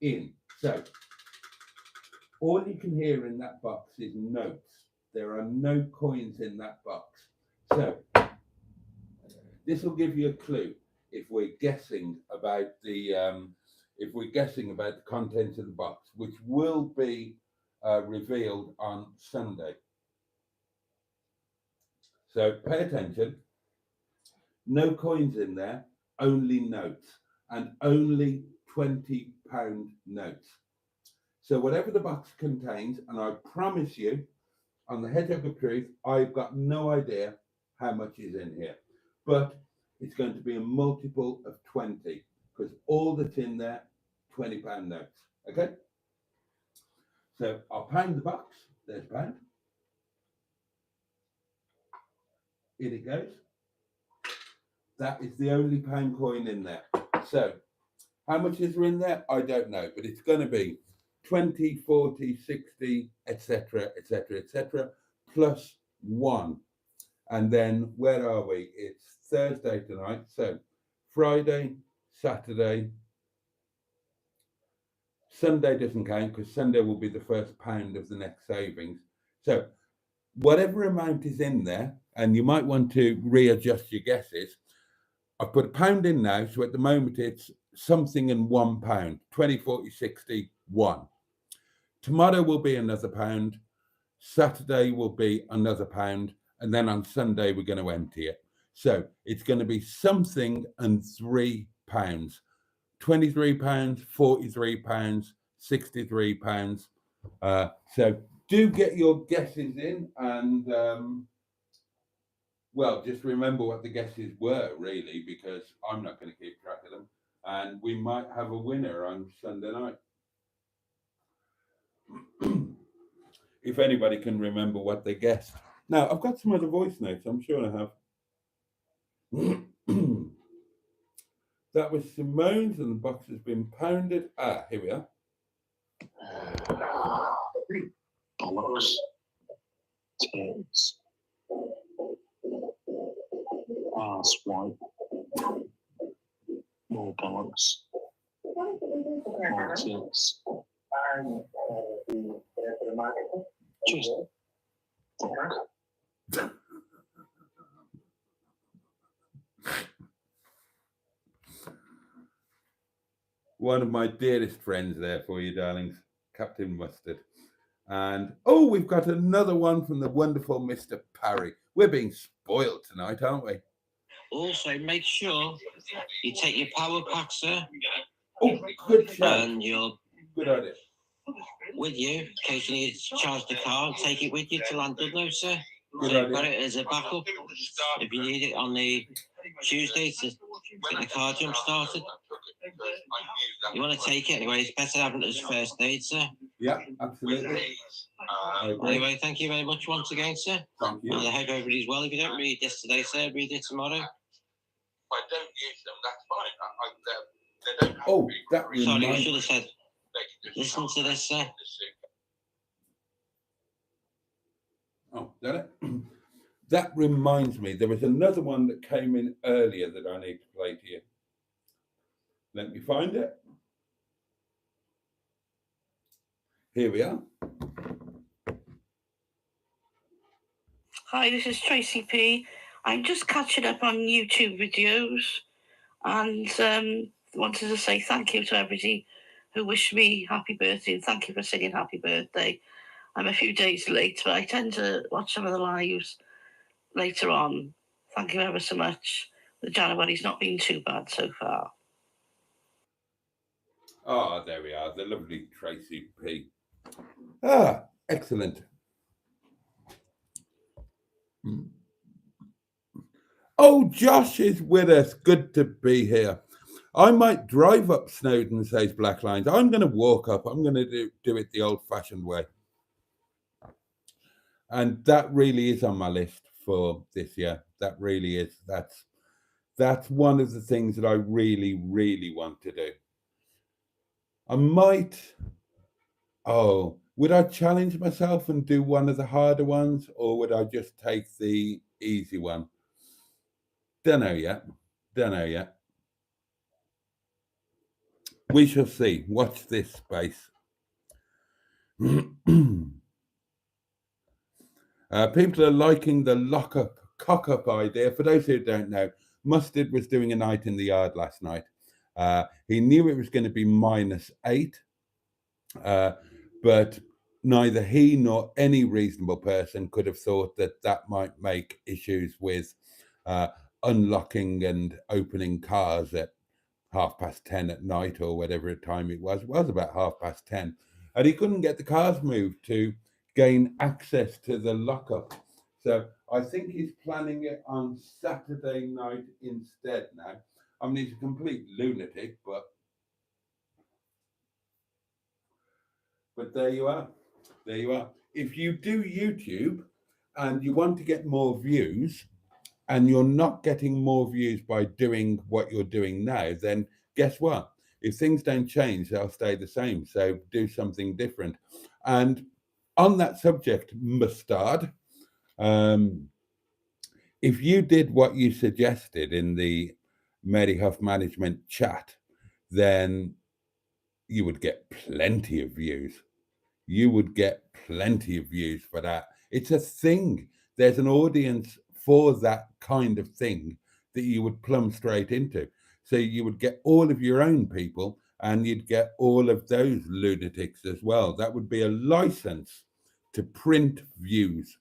in. So all you can hear in that box is notes. There are no coins in that box. So this will give you a clue if we're guessing about the contents of the box, which will be revealed on Sunday. So pay attention. No coins in there, only notes, and only £20 notes. So whatever the box contains, and I promise you, on the head of the truth, I've got no idea how much is in here, but it's going to be a multiple of 20 because all that's in there, £20 notes. Okay. So I'll pound the box. There's pound. In it goes. That is the only pound coin in there. So how much is in there? I don't know, but it's going to be 20, 40, 60, etc., etc., etc., plus 1. And then where are we? It's Thursday tonight. So Friday, Saturday, Sunday doesn't count because Sunday will be the first pound of the next savings. So whatever amount is in there, and you might want to readjust your guesses. I've put £1 in now, so at the moment it's something and £1, 20, 40, 60, 1. Tomorrow will be another £1. Saturday will be another £1, and then on Sunday we're going to empty it. So it's going to be something and £3, £23, £43, £63. So do get your guesses in, and well, just remember what the guesses were, really, because I'm not going to keep track of them, and we might have a winner on Sunday night. If anybody can remember what they guessed. Now, I've got some other voice notes, I'm sure I have. That was Simone's, and the box has been pounded. Ah, here we are. Bollocks. Tits. Ass white. More bollocks. More tits. Just fuck. One of my dearest friends there for you, darlings, Captain Mustard. And oh, we've got another one from the wonderful Mr. Parry. We're being spoiled tonight, aren't we? Also, make sure you take your power pack, sir. Oh, good shout. And your Good idea. with you in case you need to charge the car and take it with you to Llandudno, sir. Good So you've idea. got it as a backup if you need it on the Tuesday to get the car jump started. You want to take it anyway, it's better having it as first aid, sir. Yeah, absolutely. Anyway, thank you very much once again, sir. Thank you. And I hope everybody's well. If you don't read this today, sir, read it tomorrow. If I don't use them, that's fine. They don't have Oh, to be that Sorry, I reminds should have said, they can just listen to this, sir. Oh, done it. That reminds me, there was another one that came in earlier that I need to play to you. Let me find it. Here we are. Hi, this is Tracy P. I'm just catching up on YouTube videos and wanted to say thank you to everybody who wished me happy birthday and thank you for singing happy birthday. I'm a few days late, but I tend to watch some of the lives later on. Thank you ever so much. The January's not been too bad so far. Ah, there we are, the lovely Tracy P. Ah, excellent. Oh, Josh is with us. Good to be here. I might drive up Snowdon, says Black Lines. I'm going to walk up. I'm going to do it the old-fashioned way. And that really is on my list for this year. That really is. That's one of the things that I really, really want to do. I might... Oh, would I challenge myself and do one of the harder ones, or would I just take the easy one? Don't know yet. We shall see. Watch this space. People are liking the cock-up idea. For those who don't know, Mustard was doing a night in the yard last night. He knew it was going to be -8, but neither he nor any reasonable person could have thought that that might make issues with unlocking and opening cars at 10:30 at night or whatever time it was. It was about 10:30. And he couldn't get the cars moved to gain access to the lockup. So I think he's planning it on Saturday night instead now. I mean, he's a complete lunatic, but there you are. There you are. If you do YouTube and you want to get more views, and you're not getting more views by doing what you're doing now, then guess what? If things don't change, they'll stay the same. So do something different. And on that subject, Mustard, if you did what you suggested in the Mary Huff Management chat, then you would get plenty of views. You would get plenty of views for that. It's a thing. There's an audience for that kind of thing that you would plumb straight into. So you would get all of your own people and you'd get all of those lunatics as well. That would be a license to print views.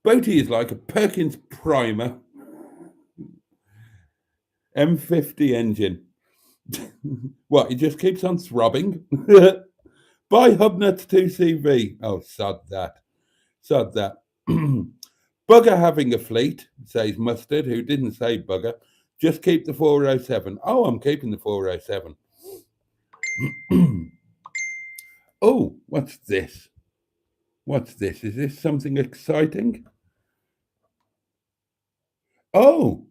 Boaty is like a Perkins Primer M50 engine. What, it just keeps on throbbing? Buy Hubnuts 2CV. Oh, sod that. Sod that. Bugger having a fleet, says Mustard, who didn't say bugger. Just keep the 407. Oh, I'm keeping the 407. Oh, what's this? What's this? Is this something exciting? Oh.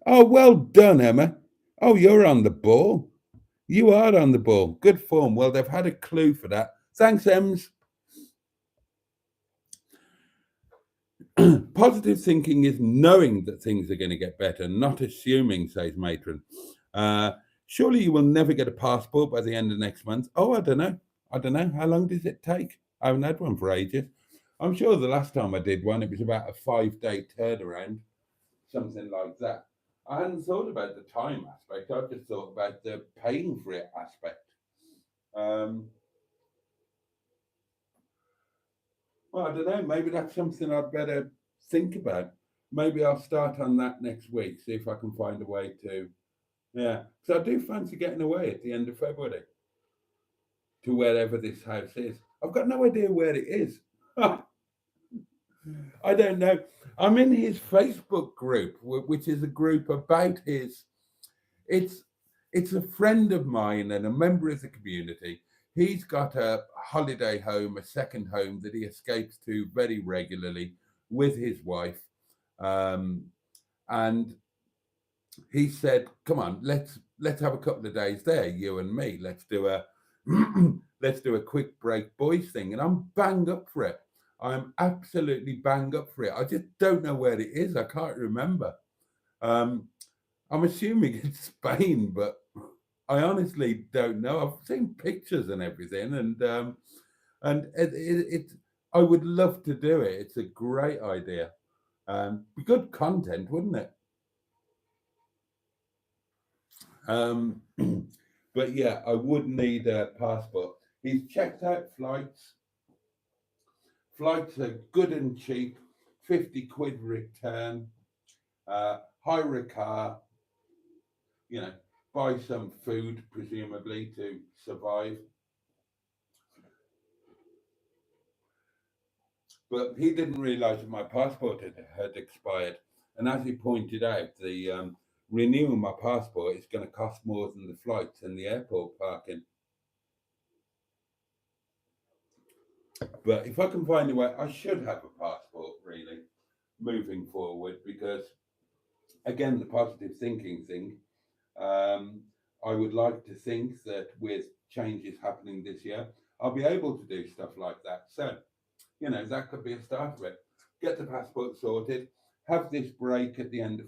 Oh, well done, Emma. Oh, you're on the ball. You are on the ball. Good form. Well, they've had a clue for that. Thanks, Ems. Positive thinking is knowing that things are going to get better, not assuming, says Matron. Surely you will never get a passport by the end of next month. Oh, I don't know. How long does it take? I haven't had one for ages. I'm sure the last time I did one, it was about a 5-day turnaround, something like that. I hadn't thought about the time aspect. I just thought about the paying for it aspect. Well, I don't know. Maybe that's something I'd better think about. Maybe I'll start on that next week, see if I can find a way to. Yeah, so I do fancy getting away at the end of February to wherever this house is. I've got no idea where it is. I don't know. I'm in his Facebook group, which is a group about his. It's a friend of mine and a member of the community. He's got a holiday home, a second home that he escapes to very regularly with his wife, and he said, "Come on, let's have a couple of days there, you and me. Let's do a let's do a quick break boys thing." And I'm bang up for it. I'm absolutely bang up for it. I just don't know where it is. I can't remember. I'm assuming it's Spain, but I honestly don't know. I've seen pictures and everything, and it I would love to do it. It's a great idea. Good content, wouldn't it? But yeah, I would need a passport. He's checked out flights. Flights are good and cheap, 50 quid return. Hire a car, buy some food, presumably, to survive. But he didn't realise that my passport had expired. And as he pointed out, the renewing my passport is going to cost more than the flights and the airport parking. But if I can find a way, I should have a passport, really, moving forward, because, again, the positive thinking thing, I would like to think that with changes happening this year, I'll be able to do stuff like that. So, that could be a start of it. Get the passport sorted, have this break at the end of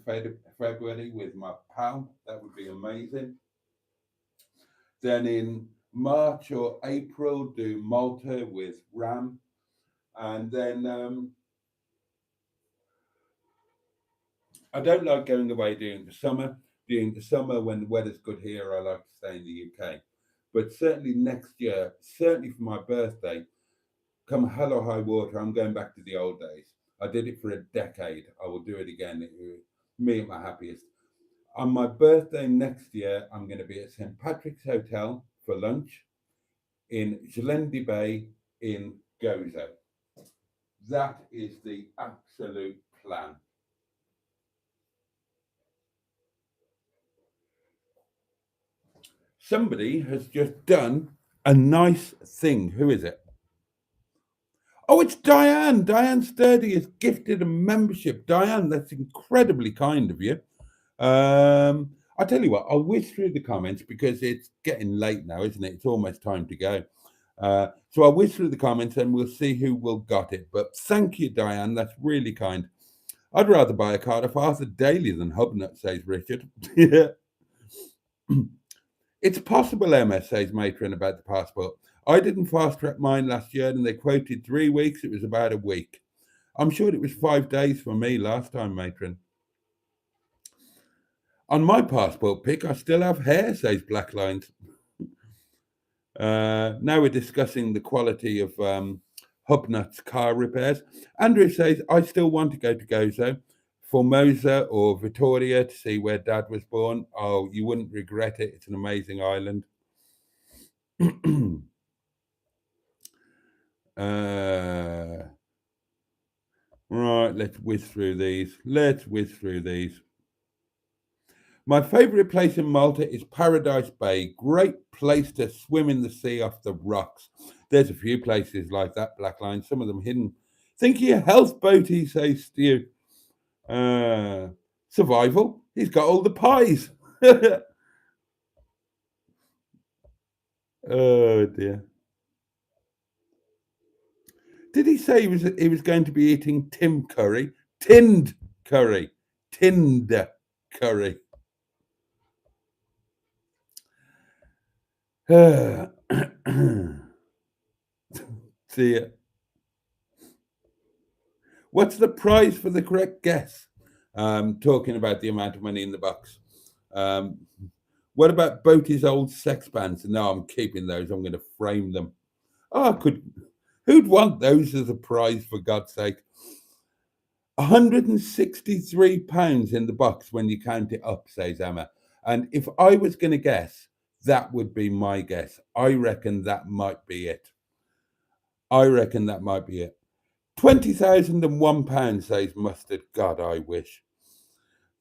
February with my pal. That would be amazing. Then in March or April, do Malta with Ram. And then I don't like going away during the summer. During the summer, when the weather's good here, I like to stay in the UK. But certainly next year, certainly for my birthday, come hell or high water, I'm going back to the old days. I did it for a decade. I will do it again. Me at my happiest. On my birthday next year, I'm going to be at St. Patrick's Hotel for lunch in Jelendi Bay in Gozo. That is the absolute plan. Somebody has just done a nice thing. Who is it? Oh, it's Diane. Diane Sturdy has gifted a membership. Diane, that's incredibly kind of you. I'll tell you what, I'll whiz through the comments because it's getting late now, isn't it? It's almost time to go. So I'll whiz through the comments and we'll see who will got it. But thank you, Diane. That's really kind. I'd rather buy a card of Arthur Daly than Hubnut, says Richard. It's possible, Emma, says Matron about the passport. I didn't fast track mine last year and they quoted 3 weeks. It was about a week. I'm sure it was 5 days for me last time, matron. On my passport pic, I still have hair, says Black Lines. Now we're discussing the quality of Hubnut's car repairs. Andrew says, I still want to go to Gozo, Formosa or Vitoria to see where Dad was born. Oh, you wouldn't regret it. It's an amazing island. Right, let's whiz through these. My favourite place in Malta is Paradise Bay. Great place to swim in the sea off the rocks. There's a few places like that, Black Line, some of them hidden. Think of your health, Boaty, says Stu. Survival. He's got all the pies. Oh dear. Did he say he was going to be eating Tim curry? Tinned curry. Tinned curry. See ya. What's the prize for the correct guess? Talking about the amount of money in the box. What about Boaty's old sex bands? No, I'm keeping those. I'm going to frame them. Oh, who'd want those as a prize, for God's sake? £163 in the box when you count it up, says Emma. And if I was going to guess, that would be my guess. I reckon that might be it. £20,001, says Mustard. God, I wish.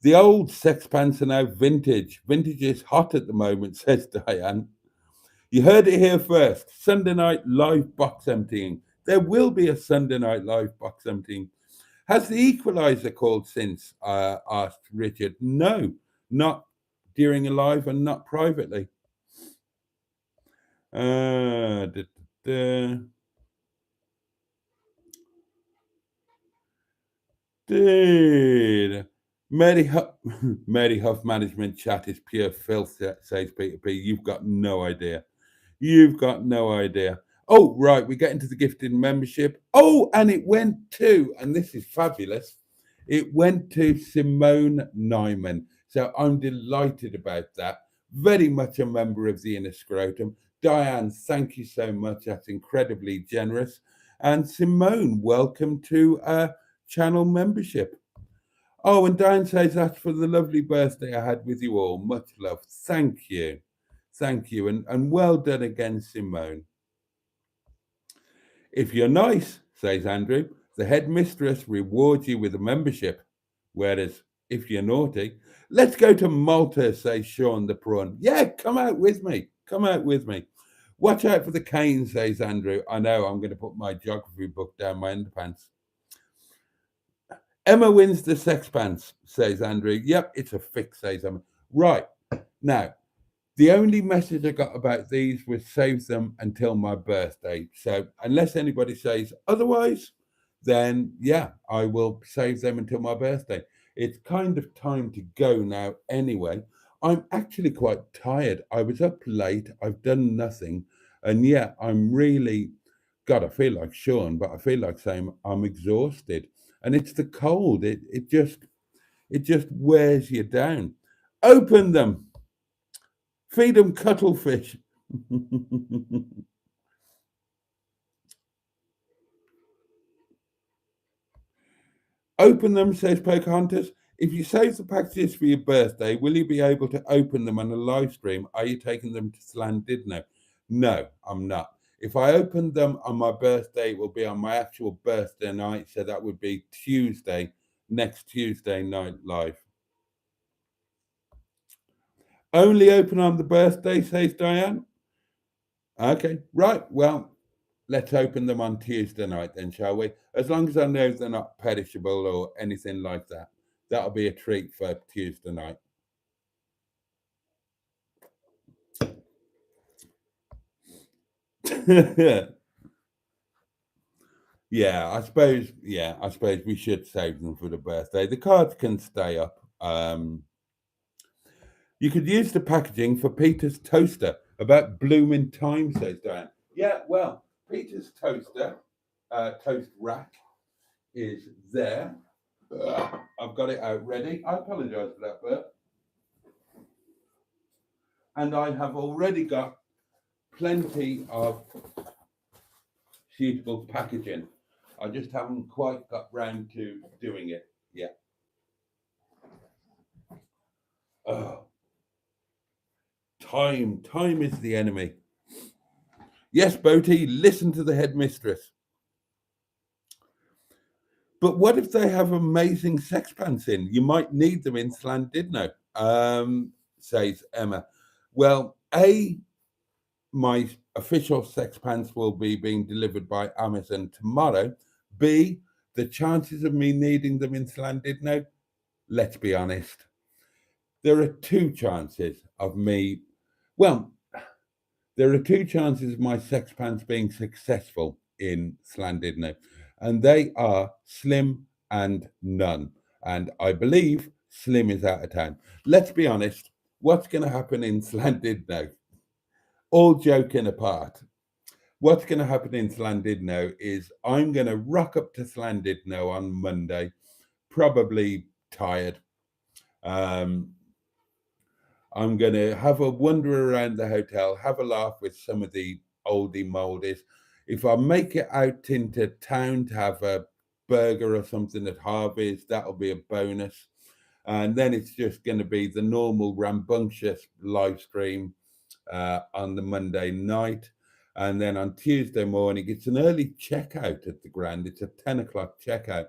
The old sex pants are now vintage. Vintage is hot at the moment, says Diane. You heard it here first. Sunday night live box emptying. There will be a Sunday night live box emptying. Has the Equalizer called since? Asked Richard. No, not during a live and not privately. Dude. Mary Huff management chat is pure filth, says Peter P. You've got no idea. Oh, right, we get into the gifted membership. Oh, and it went to, and this is fabulous, it went to Simone Nyman. So I'm delighted about that. Very much a member of the Inner Scrotum. Diane, thank you so much. That's incredibly generous. And Simone, welcome to channel membership. Oh, and Diane says that's for the lovely birthday I had with you all. Much love. Thank you. And well done again, Simone. If you're nice, says Andrew, the headmistress rewards you with a membership. Whereas if you're naughty, let's go to Malta, says Sean the prawn. Yeah, come out with me. Watch out for the cane, says Andrew. I know, I'm going to put my geography book down my underpants. Emma wins the sex pants, says Andrew. Yep, it's a fix, says Emma. Right, now, the only message I got about these was save them until my birthday. So unless anybody says otherwise, then yeah, I will save them until my birthday. It's kind of time to go now anyway. I'm actually quite tired. I was up late. I've done nothing. And yeah, I'm really, God, I feel like Sean, but I feel like saying I'm exhausted. And it's the cold. It just wears you down. Open them. Feed them cuttlefish. Open them, says Pocahontas. If you save the packages for your birthday, will you be able to open them on a live stream? Are you taking them to Llandudno? No, I'm not. If I open them on my birthday, it will be on my actual birthday night. So that would be next Tuesday night live. Only open on the birthday, says Diane. Okay, right. Well, let's open them on Tuesday night then, shall we? As long as I know they're not perishable or anything like that. That'll be a treat for Tuesday night. I suppose we should save them for the birthday. The cards can stay up. You could use the packaging for Peter's toaster. About blooming time, says Diane. Yeah, well, Peter's toaster, toast rack is there. I've got it out ready. I apologise for that, Bert. And I have already got plenty of suitable packaging. I just haven't quite got round to doing it yet. Oh. Time is the enemy. Yes, Boaty, listen to the headmistress. But what if they have amazing sex pants in? You might need them in Llandudno, says Emma. Well, my official sex pants will be being delivered by Amazon tomorrow. B, the chances of me needing them in Llandudno, let's be honest. There are two chances of me, well, there are two chances of my sex pants being successful in Llandudno, and they are slim and none. And I believe slim is out of town. Let's be honest, what's going to happen in Llandudno? All joking apart, what's going to happen in Llandudno is I'm going to rock up to Llandudno on Monday, probably tired. I'm going to have a wander around the hotel, have a laugh with some of the oldie moldies. If I make it out into town to have a burger or something at Harvey's, that'll be a bonus. And then it's just going to be the normal rambunctious live stream on the Monday night. And then on Tuesday morning, it's an early checkout at the Grand. It's a 10 o'clock checkout.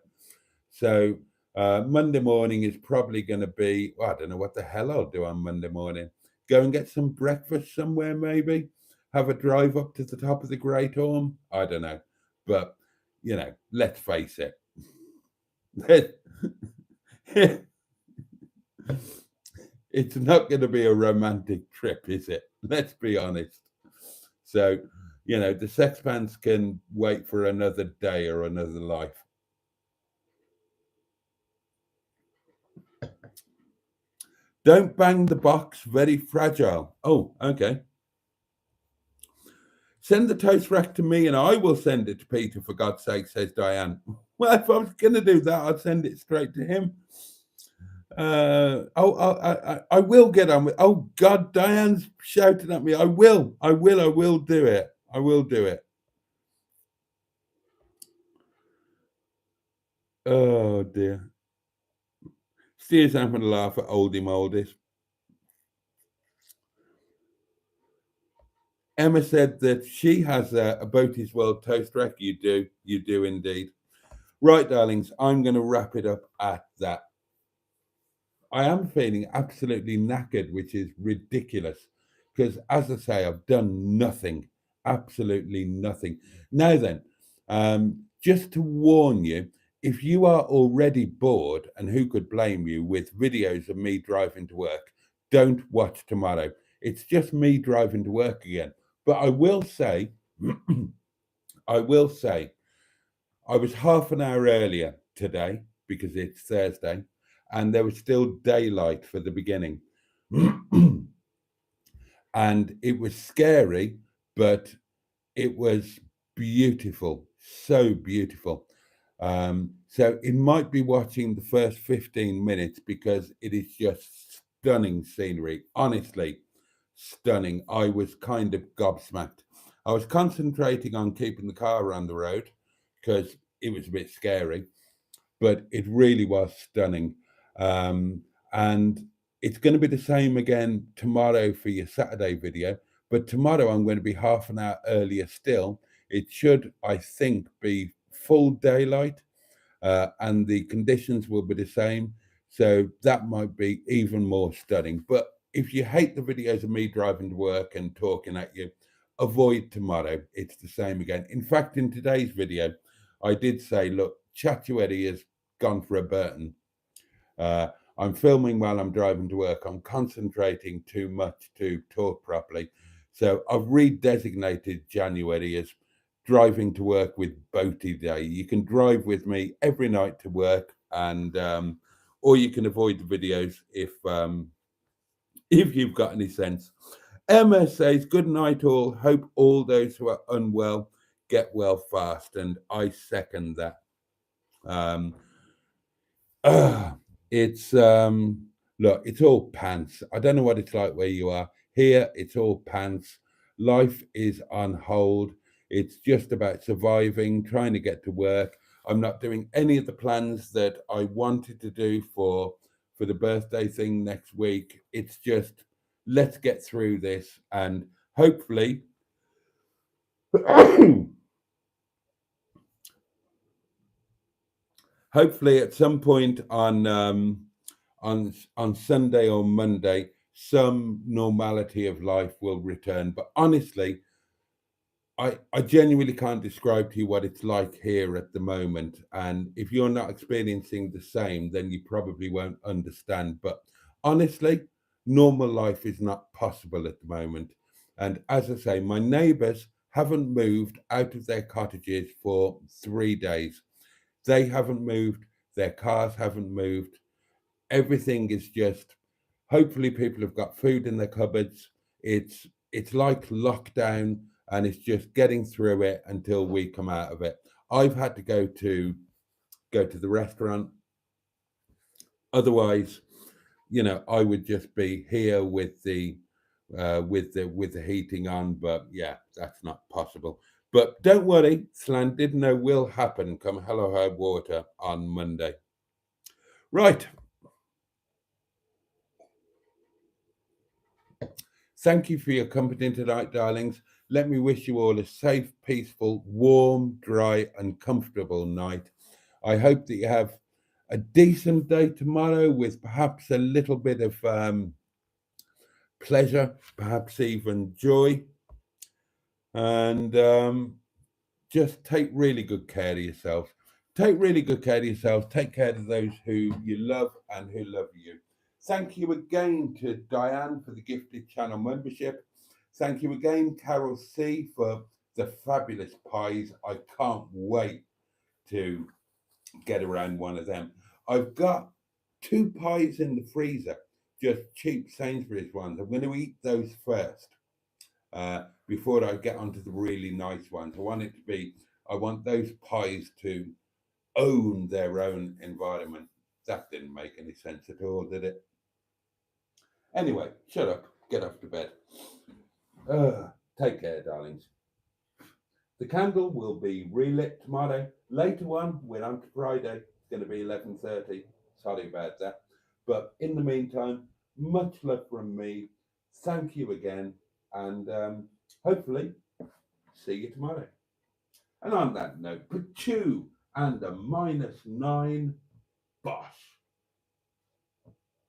So Monday morning is probably going to be, well, I don't know what the hell I'll do on Monday morning. Go and get some breakfast somewhere, maybe. Have a drive up to the top of the Great Orme. I don't know. But, you know, let's face it. It's not going to be a romantic trip, is it? Let's be honest. So, you know, the sex pants can wait for another day or another life. Don't bang the box, very fragile. Oh, okay. Send the toast rack to me and I will send it to Peter, for God's sake, says Diane. Well, if I was going to do that, I'd send it straight to him. I will get on with. Oh God, Diane's shouting at me. I will do it. I will do it. Oh dear. Steve's having a laugh at oldie moldies. Emma said that she has a Boaty's World toast rack. You do indeed. Right, darlings, I'm going to wrap it up at that. I am feeling absolutely knackered, which is ridiculous because, as I say, I've done nothing, absolutely nothing. Now then, just to warn you, if you are already bored, and who could blame you, with videos of me driving to work, don't watch tomorrow. It's just me driving to work again. But I will say, I was half an hour earlier today because it's Thursday, and there was still daylight for the beginning. And it was scary, but it was beautiful, so beautiful. So it might be watching the first 15 minutes because it is just stunning scenery. Honestly, stunning. I was kind of gobsmacked. I was concentrating on keeping the car on the road because it was a bit scary, but it really was stunning. And it's going to be the same again tomorrow for your Saturday video, but tomorrow I'm going to be half an hour earlier still. It should, I think, be full daylight, and the conditions will be the same. So that might be even more stunning. But if you hate the videos of me driving to work and talking at you, avoid tomorrow. It's the same again. In fact, in today's video, I did say, look, Chatuetti has gone for a Burton. I'm filming while I'm driving to work. I'm concentrating too much to talk properly. So I've redesignated January as driving to work with Boaty Day. You can drive with me every night to work, and or you can avoid the videos if you've got any sense. Emma says, good night all. Hope all those who are unwell get well fast. And I second that. It's look, it's all pants. I don't know what it's like where you are. Here it's all pants. Life is on hold. It's just about surviving, trying to get to work. I'm not doing any of the plans that I wanted to do for the birthday thing next week. It's just let's get through this and hopefully hopefully at some point on Sunday or Monday, some normality of life will return. But honestly, I genuinely can't describe to you what it's like here at the moment. And if you're not experiencing the same, then you probably won't understand. But honestly, normal life is not possible at the moment. And as I say, my neighbours haven't moved out of their cottages for 3 days. They haven't moved, their cars haven't moved. Everything is just hopefully people have got food in their cupboards. It's like lockdown and it's just getting through it until we come out of it. I've had to go to the restaurant. Otherwise, I would just be here with the heating on, but yeah, that's not possible. But don't worry, Slanted No will happen come hell or high water on Monday. Right. Thank you for your company tonight, darlings. Let me wish you all a safe, peaceful, warm, dry, and comfortable night. I hope that you have a decent day tomorrow with perhaps a little bit of pleasure, perhaps even joy. And just take really good care of yourself. Take really good care of yourself. Take care of those who you love and who love you. Thank you again to Diane for the gifted channel membership. Thank you again, Carol C, for the fabulous pies. I can't wait to get around one of them. I've got 2 pies in the freezer, just cheap Sainsbury's ones. I'm going to eat those first before I get onto the really nice ones. I want those pies to own their own environment. That didn't make any sense at all, did it? Anyway, shut up, get off to bed. Take care, darlings. The candle will be relit tomorrow. Later on, we're on to Friday. It's going to be 11:30. Sorry about that. But in the meantime, much love from me. Thank you again. And hopefully, see you tomorrow. And on that note, put 2 and a -9, bosh.